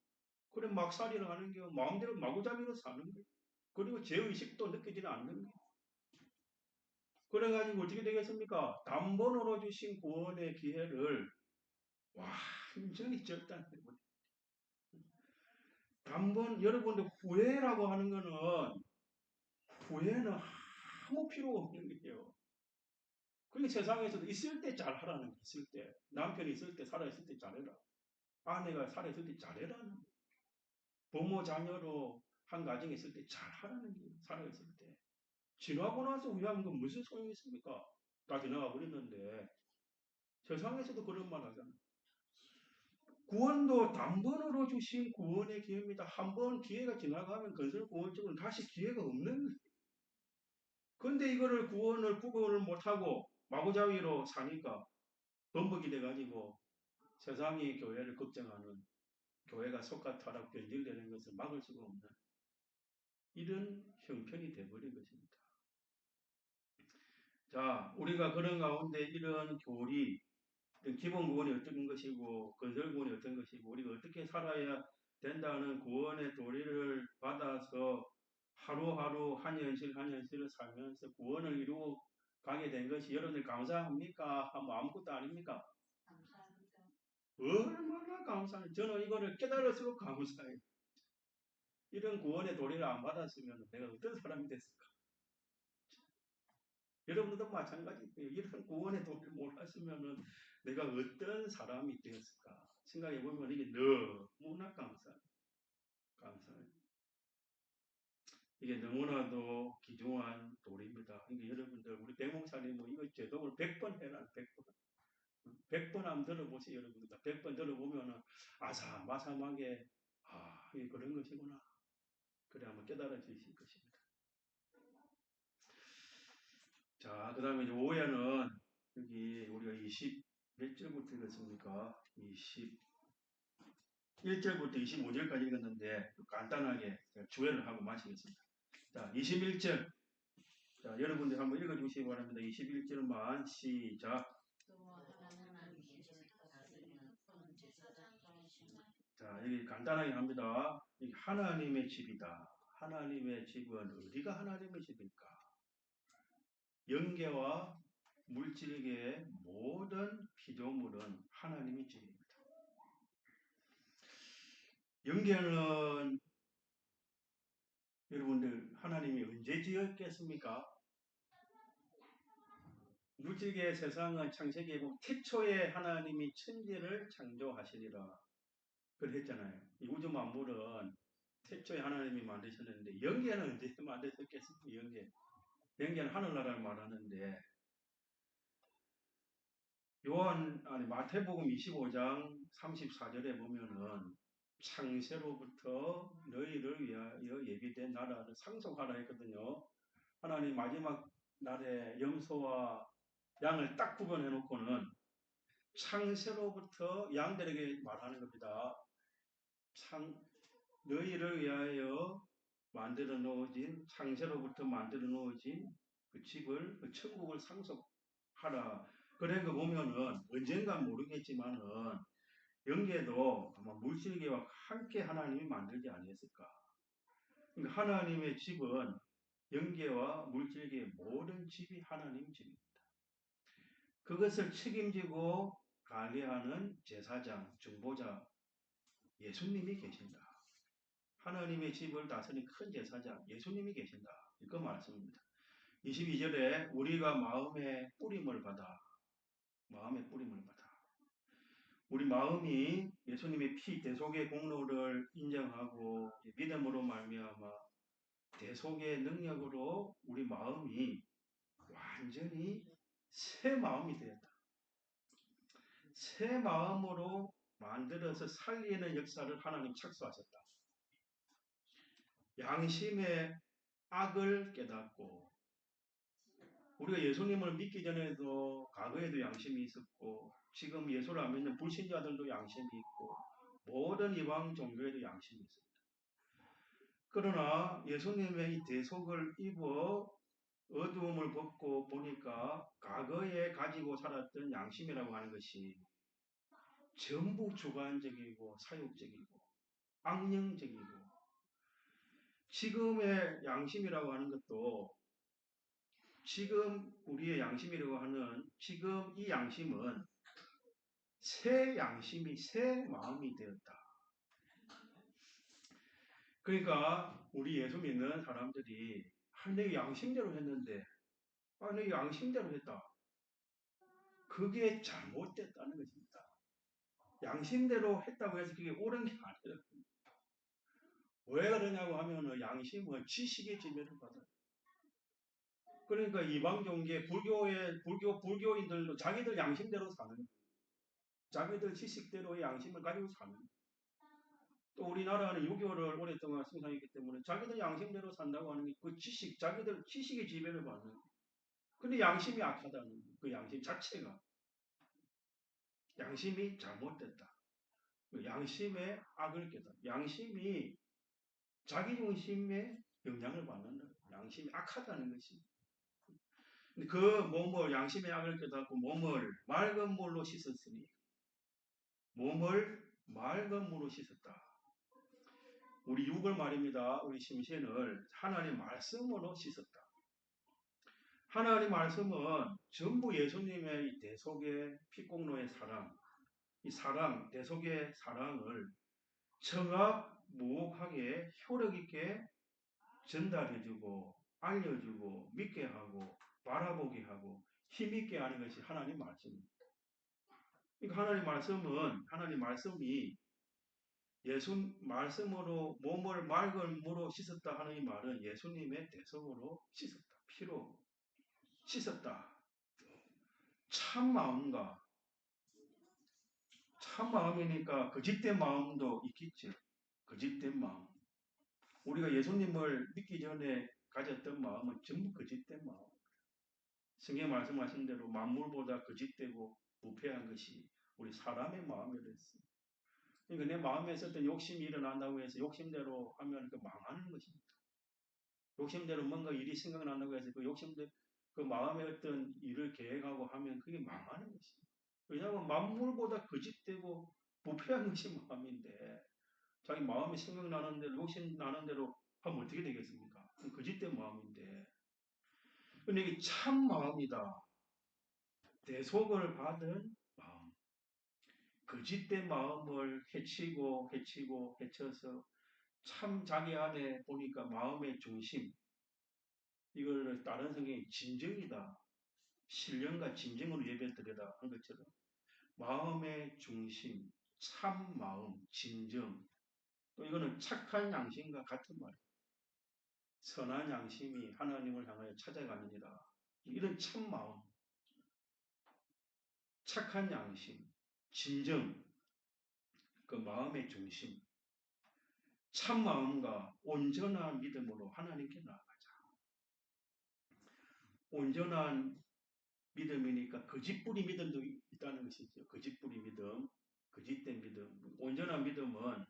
Speaker 2: 그래 막살이를 하는 게 마음대로 마구잡이로 사는 거예요. 그리고 죄의식도 느끼지는 않는 거예요. 그래가지고 어떻게 되겠습니까? 단번으로 주신 구원의 기회를 완전히 절단해버려요. 단번 여러분들 후회라고 하는 거는 후회는 아무 필요가 없는 거예요. 그게 세상에서도 있을 때 잘하라는 게 있을 때 남편이 있을 때 살아있을 때 잘해라. 아내가 살아있을 때 잘해라는 거예요. 부모 자녀로 한 가정에 있을 때 잘하라는 거예요. 살아있을 때. 지나고 나서 후회하는 건 무슨 소용이 있습니까? 다 지나가 버렸는데 세상에서도 그런 말 하잖아요. 구원도 단번으로 주신 구원의 기회입니다. 한 번 기회가 지나가면 건설 구원적으로는 다시 기회가 없는 거예요. 근데 이거를 구원을 못하고 마구잡이로 사니까 범벅이 돼가지고 세상이 교회를 걱정하는 교회가 속가 타락 변질되는 것을 막을 수가 없는 이런 형편이 돼버린 것입니다. 자, 우리가 그런 가운데 이런 교리, 기본 구원이 어떤 것이고 건설 구원이 어떤 것이고 우리가 어떻게 살아야 된다는 구원의 도리를 받아서 하루하루 한 현실을 살면서 구원을 이루고 가게 된 것이 여러분들 감사합니까? 뭐 아무것도 아닙니까?
Speaker 3: 감사합니다.
Speaker 2: 얼마나 감사해요. 저는 이거를 깨달을수록 감사해요. 이런 구원의 도리를 안 받았으면 내가 어떤 사람이 됐을까? 여러분들도 마찬가지예요. 이런 구원의 도리를 몰랐으면 내가 어떤 사람이 되었을까? 생각해보면 이게 너무나 감사해요. 이게 너무나도 귀중한 도리입니다. 그러니까 여러분들, 우리 대목사님 뭐 이거 제독을 100번 해라, 100번. 100번 한번 들어보세요, 여러분들. 100번 들어보면은 아사마sam하게, 이게 그런 것이구나. 그래 한번 깨달아지실 것입니다. 자, 그 다음에 이제 오해는 여기 우리가 20 몇 절부터 읽었습니까? 21절부터 25절까지 읽었는데 간단하게 주회를 하고 마치겠습니다. 자, 21절. 자, 여러분들 한번 읽어주시기 바랍니다. 21절만 시작. 자, 여기 간단하게 합니다. 하나님의 집이다. 하나님의 집은 어디가 하나님의 집일까? 영계와 물질계의 모든 피조물은 하나님의 집입니다. 영계는 여러분들 하나님이 언제 지었겠습니까? 물질계 세상은 창세기에 보면 태초에 하나님이 천지를 창조하시리라 그랬잖아요. 이 우주 만물은 태초에 하나님이 만드셨는데 영계는 언제 만드셨겠습니까? 영계는 하늘나라를 말하는데 마태복음 25장 34절에 보면은 창세로부터 너희를 위하여 예비된 나라를 상속하라 했거든요. 하나님 마지막 날에 염소와 양을 딱 구분해 놓고는 창세로부터 양들에게 말하는 겁니다. 너희를 위하여 만들어 놓으신 창세로부터 만들어 놓으신 그 집을 그 천국을 상속하라. 그래 그 보면은 언젠간 모르겠지만은 영계도 아마 물질계와 함께 하나님이 만들지 아니었을까. 그러니까 하나님의 집은 영계와 물질계의 모든 집이 하나님 집입니다. 그것을 책임지고 관리하는 제사장, 중보자 예수님이 계신다. 하나님의 집을 다스리는 큰 제사장 예수님이 계신다. 이거 말씀입니다. 22절에 우리가 마음의 뿌림을 받아 우리 마음이 예수님의 피 대속의 공로를 인정하고 믿음으로 말미암아 대속의 능력으로 우리 마음이 완전히 새 마음이 되었다. 새 마음으로 만들어서 살리는 역사를 하나님 착수하셨다. 양심의 악을 깨닫고 우리가 예수님을 믿기 전에도 과거에도 양심이 있었고 지금 예수를 안 믿는 불신자들도 양심이 있고 모든 이방 종교에도 양심이 있습니다. 그러나 예수님의 이 대속을 입어 어두움을 벗고 보니까 과거에 가지고 살았던 양심이라고 하는 것이 전부 주관적이고 사욕적이고 악령적이고 지금의 양심이라고 하는 것도 지금 우리의 양심이라고 하는 지금 이 양심은 새 양심이 새 마음이 되었다. 그러니까 우리 예수 믿는 사람들이 내 양심대로 했는데 내 양심대로 했다. 그게 잘못됐다는 것입니다. 양심대로 했다고 해서 그게 옳은 게 아니라 왜 그러냐고 하면은 양심은 지식의 지배를 받아요. 그러니까 이방 종교 불교인들도 자기들 양심대로 사는 거예요. 자기들 지식대로의 양심을 가지고 사는 거예요. 또 우리나라는 유교를 오랫동안 승상했기 때문에 자기들 양심대로 산다고 하는 게 그 지식, 자기들 지식의 지배를 받는 거예요. 근데 양심이 악하다는 거예요. 그 양심 자체가. 양심이 잘못됐다. 그 양심의 악을 깨달아. 양심이 자기중심의 영향을 받는다. 양심이 악하다는 것이. 그 몸을 양심의 악을 깨닫고 몸을 맑은 물로 씻었으니 몸을 맑은 물로 씻었다. 우리 육을 말입니다. 우리 심신을 하나님 말씀으로 씻었다. 하나님 말씀은 전부 예수님의 이 대속의 피공로의 사랑, 이 사랑, 대속의 사랑을 정확무혹하게 효력 있게 전달해주고 알려주고 믿게 하고 바라보게 하고 힘있게 하는 것이 하나님 말씀입니다. 그러니까 하나님 말씀이 예수 말씀으로 몸을 맑은 물로 씻었다 하는 이 말은 예수님의 대속으로 씻었다. 피로 씻었다. 참 마음과 참 마음이니까 거짓된 마음도 있겠죠. 거짓된 마음. 우리가 예수님을 믿기 전에 가졌던 마음은 전부 거짓된 마음. 성경 말씀하신 대로 만물보다 거짓되고 부패한 것이 우리 사람의 마음이었어요. 그러니까 내 마음에 있었던 욕심이 일어난다고 해서 욕심대로 하면 그 망하는 것입니다. 욕심대로 뭔가 일이 생각난다고 해서 그 욕심대로 그 마음에 어떤 일을 계획하고 하면 그게 망하는 것입니다. 왜냐하면 만물보다 거짓되고 부패한 것이 마음인데 자기 마음이 생각나는 대로 욕심 나는 대로 하면 어떻게 되겠습니까? 거짓된 마음인데 근데 이게 참 마음이다. 대속을 받은 마음. 거짓된 마음을 해쳐서 참 자기 안에 보니까 마음의 중심 이걸 다른 성경이 진정이다. 신령과 진정으로 예배드리다 한 것처럼 마음의 중심, 참 마음, 진정 또 이거는 착한 양심과 같은 말이에요. 선한 양심이 하나님을 향하여 찾아갑니다. 이런 참 마음, 착한 양심, 진정, 그 마음의 중심, 참 마음과 온전한 믿음으로 하나님께 나아가자. 온전한 믿음이니까 거짓뿌리 믿음도 있다는 것이죠. 거짓뿌리 믿음, 거짓된 믿음. 온전한 믿음은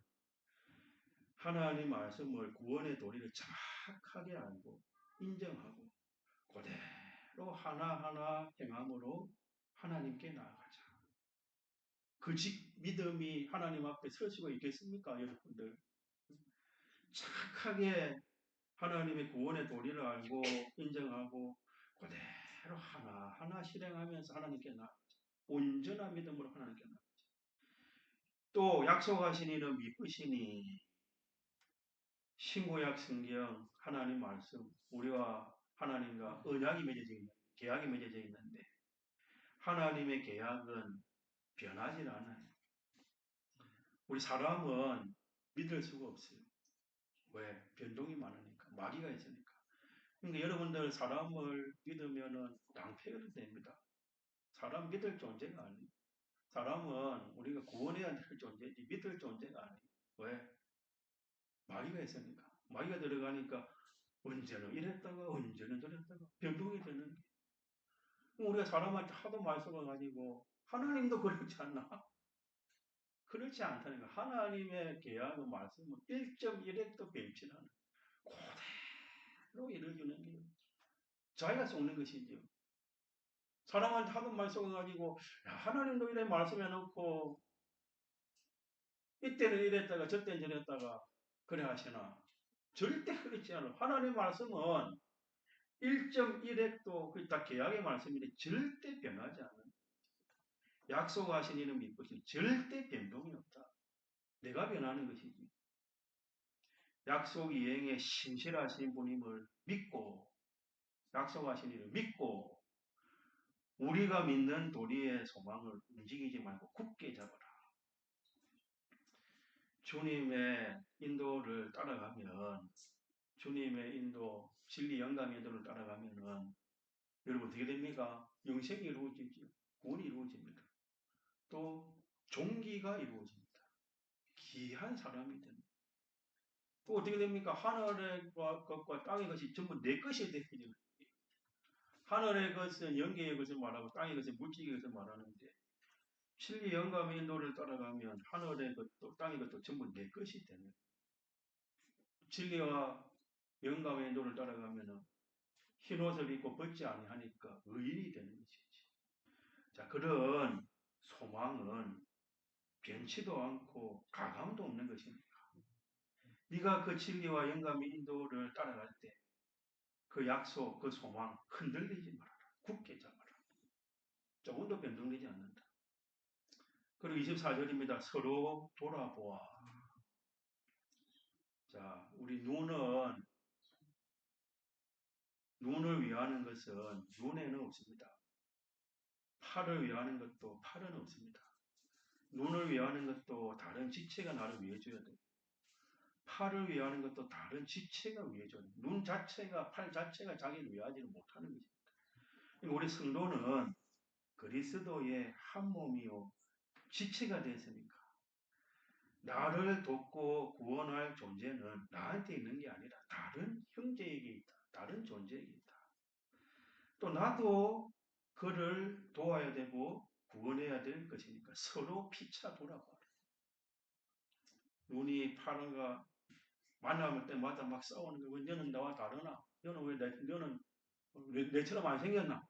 Speaker 2: 하나님 말씀을 구원의 도리를 정확하게 알고 인정하고 그대로 하나하나 행함으로 하나님께 나아가자. 거짓 믿음이 하나님 앞에 설 수가 있겠습니까, 여러분들? 정확하게 하나님의 구원의 도리를 알고 인정하고 그대로 하나하나 실행하면서 하나님께 나아가자. 온전한 믿음으로 하나님께 나아가자. 또 약속하신 이는 믿으시니 신구약 성경 하나님 말씀 우리와 하나님과 언약이 맺어져 있는 계약이 맺어져 있는데 하나님의 계약은 변하지 않아요. 우리 사람은 믿을 수가 없어요. 왜? 변동이 많으니까. 마귀가 있으니까. 그러니까 여러분들 사람을 믿으면은 낭패가 됩니다. 사람 믿을 존재가 아니에요. 사람은 우리가 구원해야 될 존재지 믿을 존재가 아니에요. 왜? 마귀가 있으니까. 마귀가 들어가니까 언제는 이랬다가 언제는 저랬다가 변동이 되는 거예요. 우리가 사람한테 하도 말씀해가지고 하나님도 그렇지 않나? 그렇지 않다니까. 하나님의 계약의 말씀은 1.1핵도 변치 않아요. 그대로 이루어주는 게 자기가 쏘는 것이죠. 사람한테 하도 말씀해가지고 하나님도 이래 말씀해놓고 이때는 이랬다가 저때는 저랬다가 그래 하시나? 절대 그렇지 않아요. 하나님 말씀은 1.1핵도 그 다 계약의 말씀인데 절대 변하지 않아요. 약속하신 이는 믿고시 절대 변동이 없다. 내가 변하는 것이지. 약속 이행에 신실하신 분임을 믿고 약속하신 이를 믿고 우리가 믿는 도리의 소망을 움직이지 말고 굳게 잡아라. 주님의 인도를 따라가면 주님의 인도, 진리 영감의 인도를 따라가면은 여러분 어떻게 됩니까? 영생이 이루어지죠. 구원이 이루어집니다. 또 종기가 이루어집니다. 귀한 사람이 됩니다. 또 어떻게 됩니까? 하늘의 것과 땅의 것이 전부 내 것이 되게 됩니다. 하늘의 것은 영계의 것을 말하고 땅의 것은 물질의 것을 말하는데 진리 영감의 인도를 따라가면 하늘의 것도 땅의 것도 전부 내 것이 되는 진리와 영감의 인도를 따라가면 흰옷을 입고 벗지 아니하니까 의인이 되는 것이지. 자, 그런 소망은 변치도 않고 가감도 없는 것입니다. 네가 그 진리와 영감의 인도를 따라갈 때 그 약속, 그 소망 흔들리지 말아라. 굳게 잡아라. 조금도 변동되지 않는다. 그리고 24절입니다. 서로 돌아보아. 자, 우리 눈을 위하는 것은 눈에는 없습니다. 팔을 위하는 것도 팔은 없습니다. 눈을 위하는 것도 다른 지체가 나를 위해줘야 돼요. 팔을 위하는 것도 다른 지체가 위해줘야 돼요. 눈 자체가, 팔 자체가 자기를 위하지를 못하는 것입니다. 우리 성도는 그리스도의 한 몸이요 지체가 됐으니까 나를 돕고 구원할 존재는 나한테 있는 게 아니라 다른 형제에게 있다. 다른 존재에게 있다. 또 나도 그를 도와야 되고 구원해야 될 것이니까 서로 피차 돌아봐라. 눈이 파는가 만날 때마다 막 싸우는 거야. 왜 너는 나와 다르나? 너는 왜 내처럼 안 생겼나?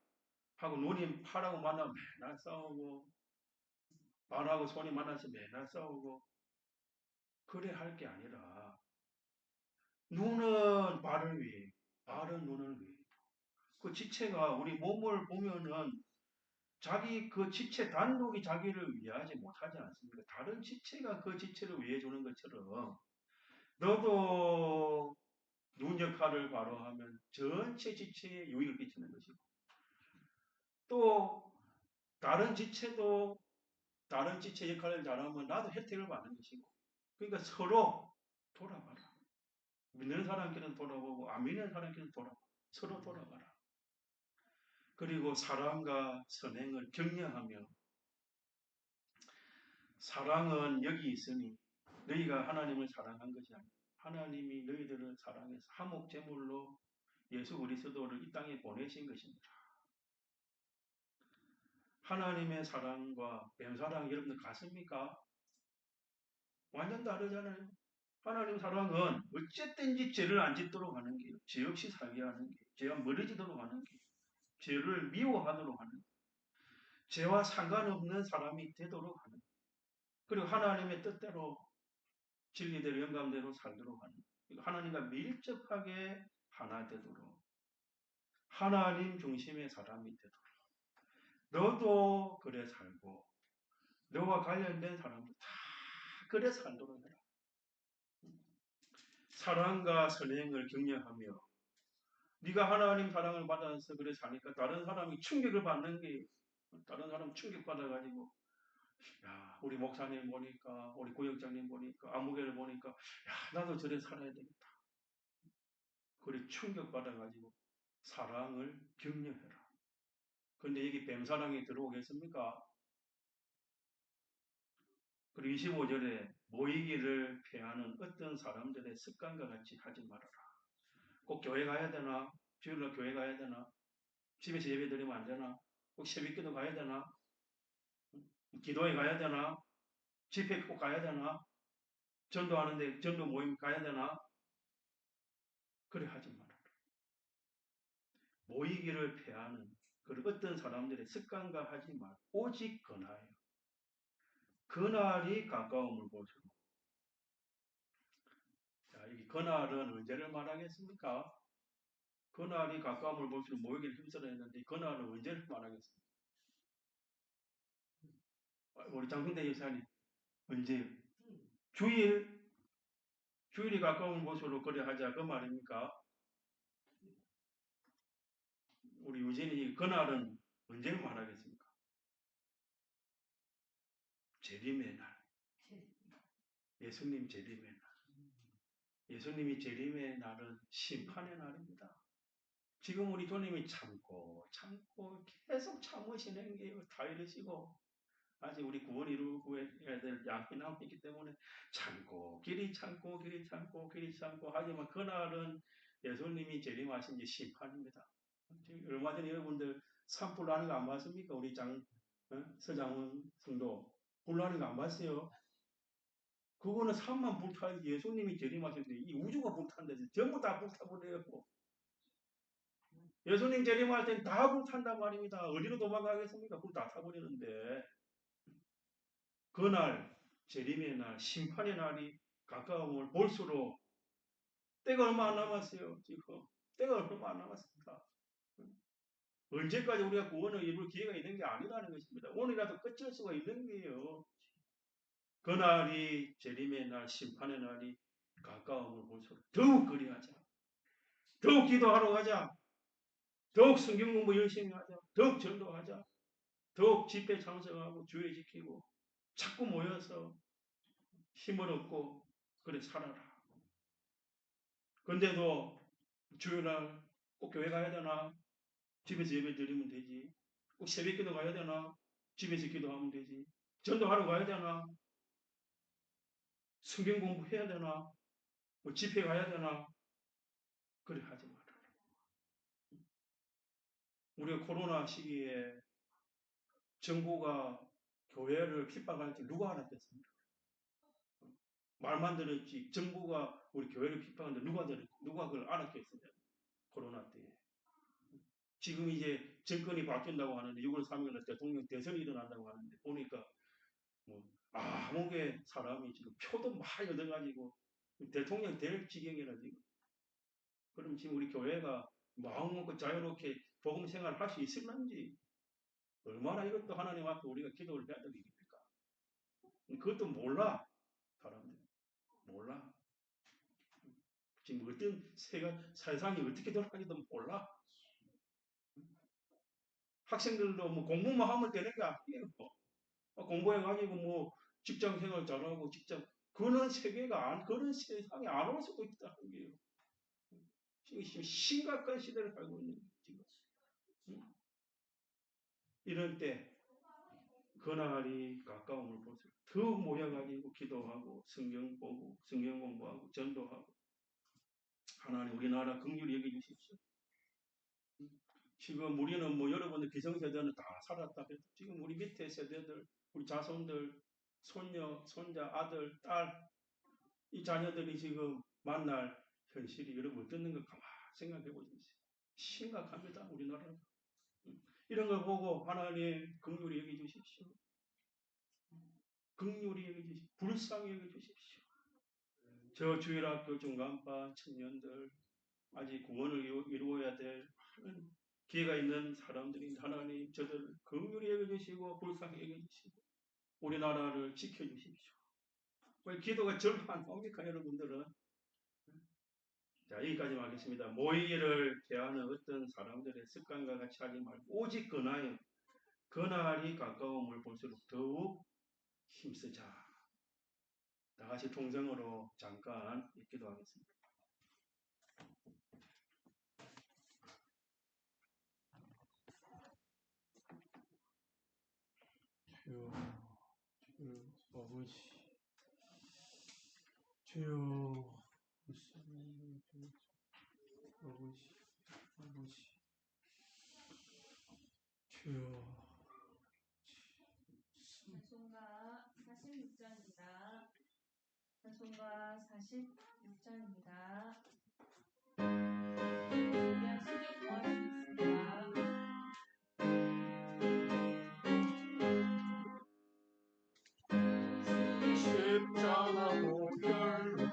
Speaker 2: 하고 눈이 파라고 만나면 맨날 싸우고 발하고 손이 만나서 맨날 싸우고 그래 할 게 아니라 눈은 발을 위해 발은 눈을 위해 그 지체가 우리 몸을 보면은 자기 그 지체 단독이 자기를 위하지 못하지 않습니까? 다른 지체가 그 지체를 위해 주는 것처럼 너도 눈 역할을 바로 하면 전체 지체에 유익을 끼치는 것이고 또 다른 지체도 다른 지체 역할을 잘하면 나도 혜택을 받는 것이고 그러니까 서로 돌아봐라. 믿는 사람끼리는 돌아보고 안 믿는 사람끼리는 서로 돌아봐라. 그리고 사랑과 선행을 격려하며 사랑은 여기 있으니 너희가 하나님을 사랑한 것이 아니라 하나님이 너희들을 사랑해서 화목제물로 예수 그리스도를 이 땅에 보내신 것입니다. 하나님의 사랑과 뱀사랑 여러분들 같습니까? 완전 다르잖아요. 하나님 사랑은 어쨌든지 죄를 안 짓도록 하는 게 죄 없이 살게 하는 게 죄와 멀어지도록 하는 게 죄를 미워하도록 하는 게 죄와 상관없는 사람이 되도록 하는 게 그리고 하나님의 뜻대로 진리대로 영감대로 살도록 하는 게 하나님과 밀접하게 하나 되도록 하나님 중심의 사람이 되도록 너도 그래 살고 너와 관련된 사람도 다 그래 살도록 해라. 사랑과 선행을 격려하며 네가 하나님 사랑을 받아서 그래 사니까 다른 사람이 충격을 받는 게 다른 사람 충격받아가지고 야, 우리 목사님 보니까, 우리 구역장님 보니까, 아무개를 보니까, 야, 나도 저래 살아야 되겠다. 그래 충격받아가지고 사랑을 격려해라. 근데 여기 뱀사랑이 들어오겠습니까? 그리고 25절에 모이기를 피하는 어떤 사람들의 습관과 같이 하지 말아라. 꼭 교회 가야 되나? 주일날 교회 가야 되나? 집에서 예배 드리면 안 되나? 꼭 새벽기도 가야 되나? 기도회 가야 되나? 집회 꼭 가야 되나? 전도하는데 전도 모임 가야 되나? 그래 하지 말아라. 모이기를 피하는 그 어떤 사람들의 습관과 하지 말. 오직 그나요. 그날이 가까움을 보시고. 자, 이 그날은 언제를 말하겠습니까? 그날이 가까움을 볼수록 모이기를 힘써야 했는데 그날은 언제를 말하겠습니까? 우리 장승대 여사님 언제 주일이 가까운 곳으로 그래 하자 그 말입니까? 우리 유진이 그날은 언제를 말하겠습니까? 재림의 날. 예수님 재림의 날. 예수님이 재림의 날은 심판의 날입니다. 지금 우리 주님이 참고 계속 참으시는 게 다 이러시고 아직 우리 구원 이루어야 될 양이 남아있기 때문에 참고 하지만 그날은 예수님이 재림하신 게 심판입니다. 얼마 전에 여러분들 산불 나는 거 안 봤습니까? 우리 서장훈 성도 불 나는 거 안 봤어요? 그거는 산만 불타야지 예수님이 재림하셨는데 이 우주가 불탄다지 전부 다 불타버려요. 예수님 재림할 땐 다 불탄단 말입니다. 어디로 도망가겠습니까? 불 다 타버리는데 그날 재림의 날 심판의 날이 가까움을 볼수록 때가 얼마 안 남았어요. 지금 때가 얼마 안 남았습니다. 언제까지 우리가 구원을 이룰 기회가 있는 게 아니라는 것입니다. 오늘이라도 끝일 수가 있는 거예요. 그날이 재림의 날 심판의 날이 가까움을 볼수록 더욱 그리하자. 더욱 기도하러 가자. 더욱 성경 공부 열심히 하자. 더욱 전도하자. 더욱 집회 참석하고 주의 지키고 자꾸 모여서 힘을 얻고 그래 살아라. 근데도 주일날 꼭 교회 가야 되나? 집에서 예배 드리면 되지. 꼭 새벽 기도 가야 되나? 집에서 기도하면 되지. 전도하러 가야 되나? 성경 공부해야 되나? 뭐 집회 가야 되나? 그래 하지 마라. 우리가 코로나 시기에 정부가 교회를 핍박할지 누가 알았겠습니까? 말만 들었지 정부가 우리 교회를 핍박하는데 누가 그걸 알았겠습니까? 코로나 때. 지금 이제 정권이 바뀐다고 하는데 6월 3일 대통령 대선이 일어난다고 하는데 보니까 뭐 아무개 사람이 지금 표도 많이 얻어가지고 대통령 될 지경이라 지금. 그럼 지금 우리 교회가 마음 먹고 자유롭게 복음 생활 할 수 있을런지 얼마나 이것도 하나님 앞에 우리가 기도를 해야 되겠습니까? 그것도 몰라 사람들 몰라. 지금 어떤 세상이 어떻게 돌아가는지도 몰라. 학생들도 뭐 공부만 하면 되는 게 아니에요. 공부해가지고 뭐 직장 생활 잘하고 그런 세계가 그런 세상에 안 올 수도 있다는 거예요. 지금 심각한 시대를 살고 있는 거예요. 지금. 이런 때 그날이 가까움을 볼수록 더욱 모여가지고 기도하고 성경 보고 성경 공부하고 전도하고 하나님 우리나라 긍휼히 여겨주십시오. 지금 우리는 뭐 여러분들 기성세대는 다 살았다. 지금 우리 밑에 세대들 우리 자손들 손녀 손자 아들 딸 이 자녀들이 지금 만날 현실이 여러분 어떻는 거 가만 생각해 보십시오. 심각합니다. 우리나라는. 이런 걸 보고 하나님 긍휼히 여겨주십시오. 긍휼히 여겨주십시오. 불쌍히 여겨주십시오. 저 주일학교 중간반 청년들 아직 구원을 이루어야 될 많은 기회가 있는 사람들이 하나님 저들을 긍휼히 여겨주시고 불쌍히 여겨주시고 우리나라를 지켜주십시오. 왜 기도가 절로 안 나옵니까 여러분들은? 자 여기까지 하겠습니다. 모이기를 대하는 어떤 사람들의 습관과 같이 하지 말고 오직 그날이 가까움을 볼수록 더욱 힘쓰자. 다 같이 통성으로 잠깐 기도하겠습니다. 주여, 아버지, 주여, 아버지, 주여.
Speaker 1: 찬송가 46장입니다. 찬송가 46장입니다. 준비하시길 구하시겠습니다.
Speaker 2: 십자가 보혈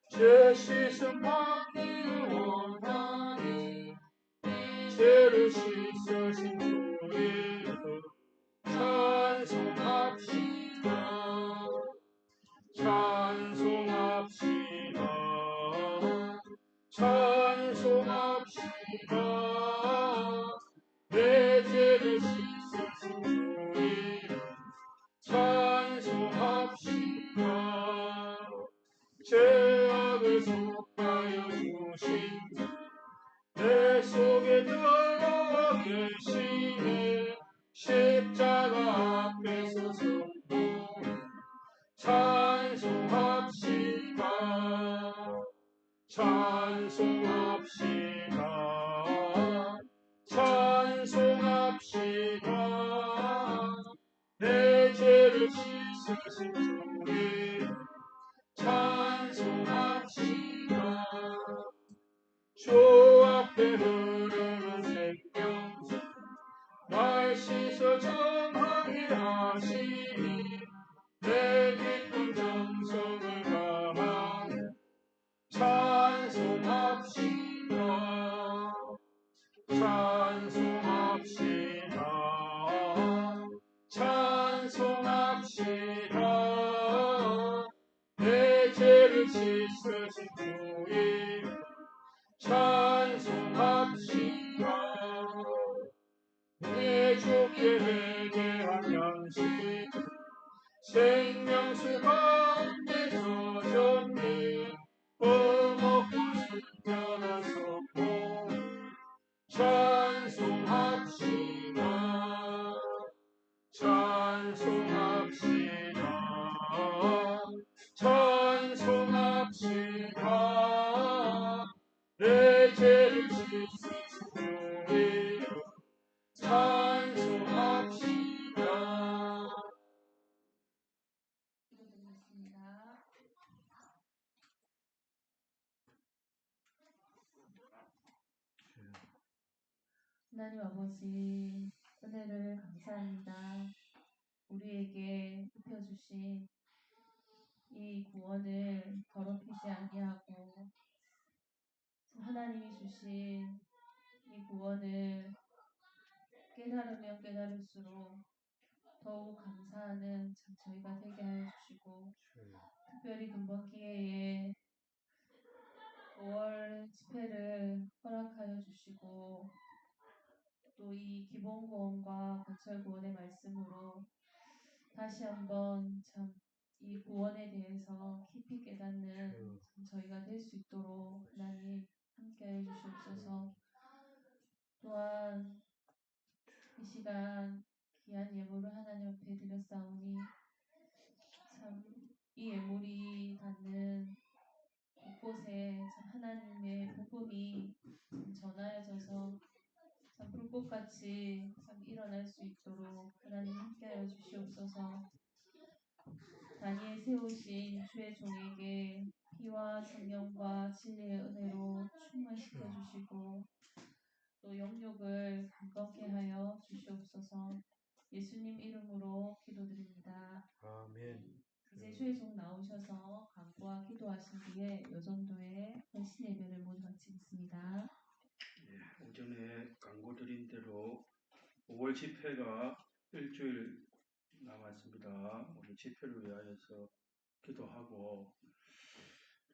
Speaker 2: 제 씻음 받기를 원하니 죄를 씻으신 주의 찬송합시다. 찬송합시다. 찬송합시다. 내 죄를 씻으신 주의 찬송합시다. 죄악을 속하여 주신 내 속에 들어와 계시네. 십자가 앞에서 선포 찬송합시다. 찬송합시다. 찬송합시다. 내 죄를 씻으신 주님 찬송합시다. 주 앞에 흐르는 생명수 날 씻어 정하게 하시니 내 기쁜 정성을 다하네. 찬송합시다. 찬송합시다. 찬송합시다. 내 죄를 씻으신 주의 찬송합시다. 내 주께 회개한 양식 생명수 가운데 젖었니 범없고 순전한 선포 찬송합시다. 찬송합시다. 찬송합시다. 내 죄를 씻으신 주의 찬송합시다.
Speaker 1: 기도드리겠습니다. 하나님 아버지, 은혜를 감사합니다. 우리에게 입혀주신 이 구원을 더럽히지 아니하고 하나님이 주신 이 구원을 깨달으면 깨달을수록 더욱 감사하는 참 저희가 되게 하여 주시고 특별히 금번 기회에 5월 집회를 허락하여 주시고 또 이 기본구원과 건설구원의 말씀으로 다시 한번 참 이 구원에 대해서 깊이 깨닫는 참 저희가 될 수 있도록 하나님 함께하여 주시옵소서. 또한 이 시간 귀한 예물을 하나님 앞에 드렸사오니 참 이 예물이 닿는 곳곳에 참 하나님의 복음이 참 전하여져서 참 불꽃같이 참 일어날 수 있도록 하나님 함께하여 주시옵소서. 다니엘 세우신 주의 종에게 피와 성령과 진리의 은혜로 충만시켜 주시고 또 영육을 강건케 하여 주시옵소서. 예수님 이름으로 기도드립니다.
Speaker 2: 아멘.
Speaker 1: 이제 주의 종 나오셔서 간구와 기도하신 뒤에 요정도의 헌신 예배를 모두 마치겠습니다.
Speaker 2: 오전에 광고드린 대로 5월 집회가 일주일 남았습니다. 우리 집회를 위하여서 기도하고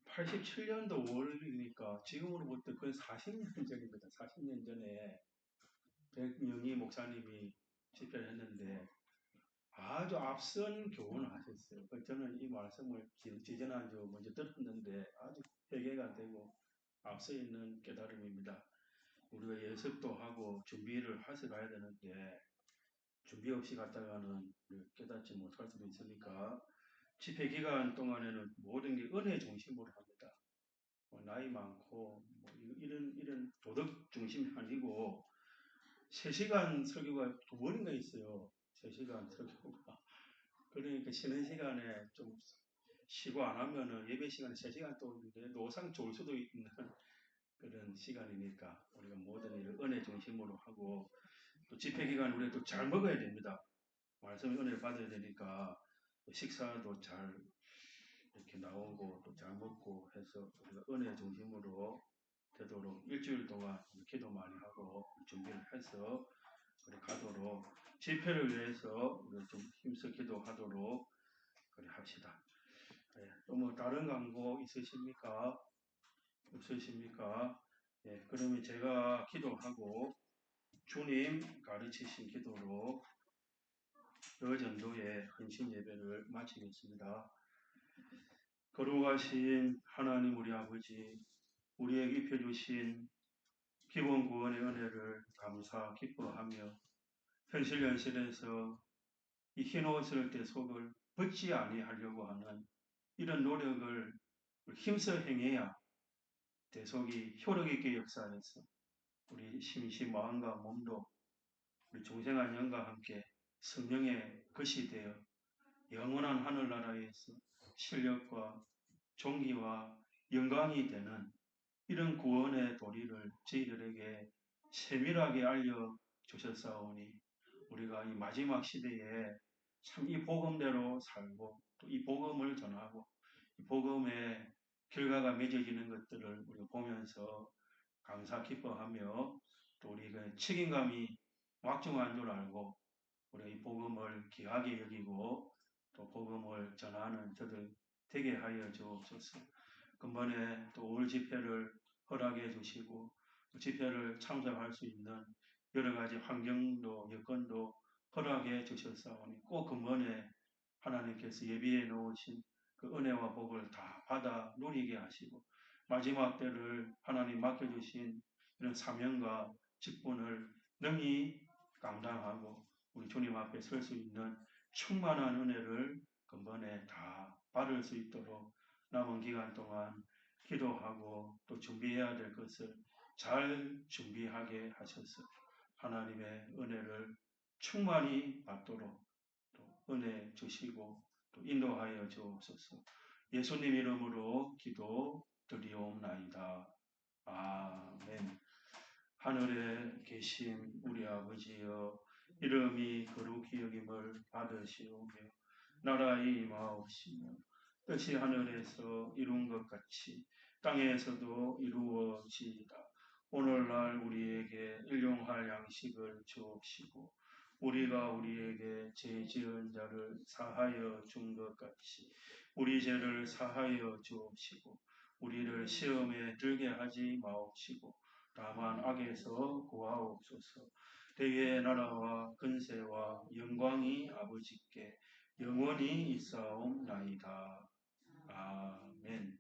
Speaker 2: 87년도 5월이니까 지금으로부터 거의 40년 전입니다. 40년 전에 백명희 목사님이 집회를 했는데 아주 앞선 교훈을 하셨어요. 저는 이 말씀을 지지난주 먼저 들었는데 아주 회개가 되고 앞서 있는 깨달음입니다. 우리가 예습도 하고 준비를 해서 가야 되는데 준비 없이 갔다가는 깨닫지 못할 수도 있으니까 집회 기간 동안에는 모든 게 은혜 중심으로 합니다. 나이 많고 이런 도덕 중심이 아니고 3시간 설교가 2번인가 있어요. 3시간 설교가. 그러니까 쉬는 시간에 좀 쉬고 안 하면은 예배 시간에 3시간 또 노상 좋을 수도 있는 그런 시간이니까 우리가 모든 일을 은혜 중심으로 하고 또 집회 기간 우리가 또 잘 먹어야 됩니다. 말씀의 은혜를 받아야 되니까 식사도 잘 이렇게 나오고 또 잘 먹고 해서 우리가 은혜 중심으로 되도록 일주일 동안 기도 많이 하고 준비를 해서 우리 가도록 집회를 위해서 우리 좀 힘써 기도하도록 그래 합시다. 예, 또 뭐 다른 광고 있으십니까? 없으십니까? 예, 그러면 제가 기도하고 주님 가르치신 기도로 여전도의 헌신 예배를 마치겠습니다. 거룩하신 하나님 우리 아버지, 우리에게 입혀주신 기본 구원의 은혜를 감사 기뻐하며 현실에서 이 흰 옷을 때 속을 벗지 아니하려고 하는 이런 노력을 힘써 행해야 대속이 효력 있게 역사해서 우리 심시 마음과 몸도 우리 중생한 영과 함께 성령의 것이 되어 영원한 하늘나라에서 실력과 존귀와 영광이 되는 이런 구원의 도리를 저희들에게 세밀하게 알려주셨사오니 우리가 이 마지막 시대에 참 이 복음대로 살고 또 이 복음을 전하고 이 복음의 결과가 맺어지는 것들을 우리가 보면서 감사 기뻐하며 또 우리가 책임감이 막중한 줄 알고 우리가 이 복음을 귀하게 여기고 또 복음을 전하는 저들 되게 하여 주옵소서. 근본에 또 올 집회를 허락해 주시고 집회를 참석할 수 있는 여러 가지 환경도 여건도 허락해 주셨사오니 꼭 근본에 하나님께서 예비해 놓으신 그 은혜와 복을 다 받아 누리게 하시고 마지막 때를 하나님 맡겨주신 이런 사명과 직분을 능히 감당하고 우리 주님 앞에 설 수 있는 충만한 은혜를 근본에 다 받을 수 있도록 남은 기간 동안 기도하고 또 준비해야 될 것을 잘 준비하게 하셔서 하나님의 은혜를 충만히 받도록 또 은혜 주시고 또 인도하여 주옵소서. 예수님 이름으로 기도 드리옵나이다. 아멘. 하늘에 계신 우리 아버지여 이름이 거룩히 여김을 받으시오며 나라의 임하옵시며 뜻이 하늘에서 이룬 것 같이 땅에서도 이루어지이다. 오늘날 우리에게 일용할 양식을 주옵시고 우리가 우리에게 죄 지은 자를 사하여 준 것 같이 우리 죄를 사하여 주옵시고 우리를 시험에 들게 하지 마옵시고 다만 악에서 구하옵소서. 대의 나라와 근세와 영광이 아버지께 영원히 있사옵나이다. 아멘.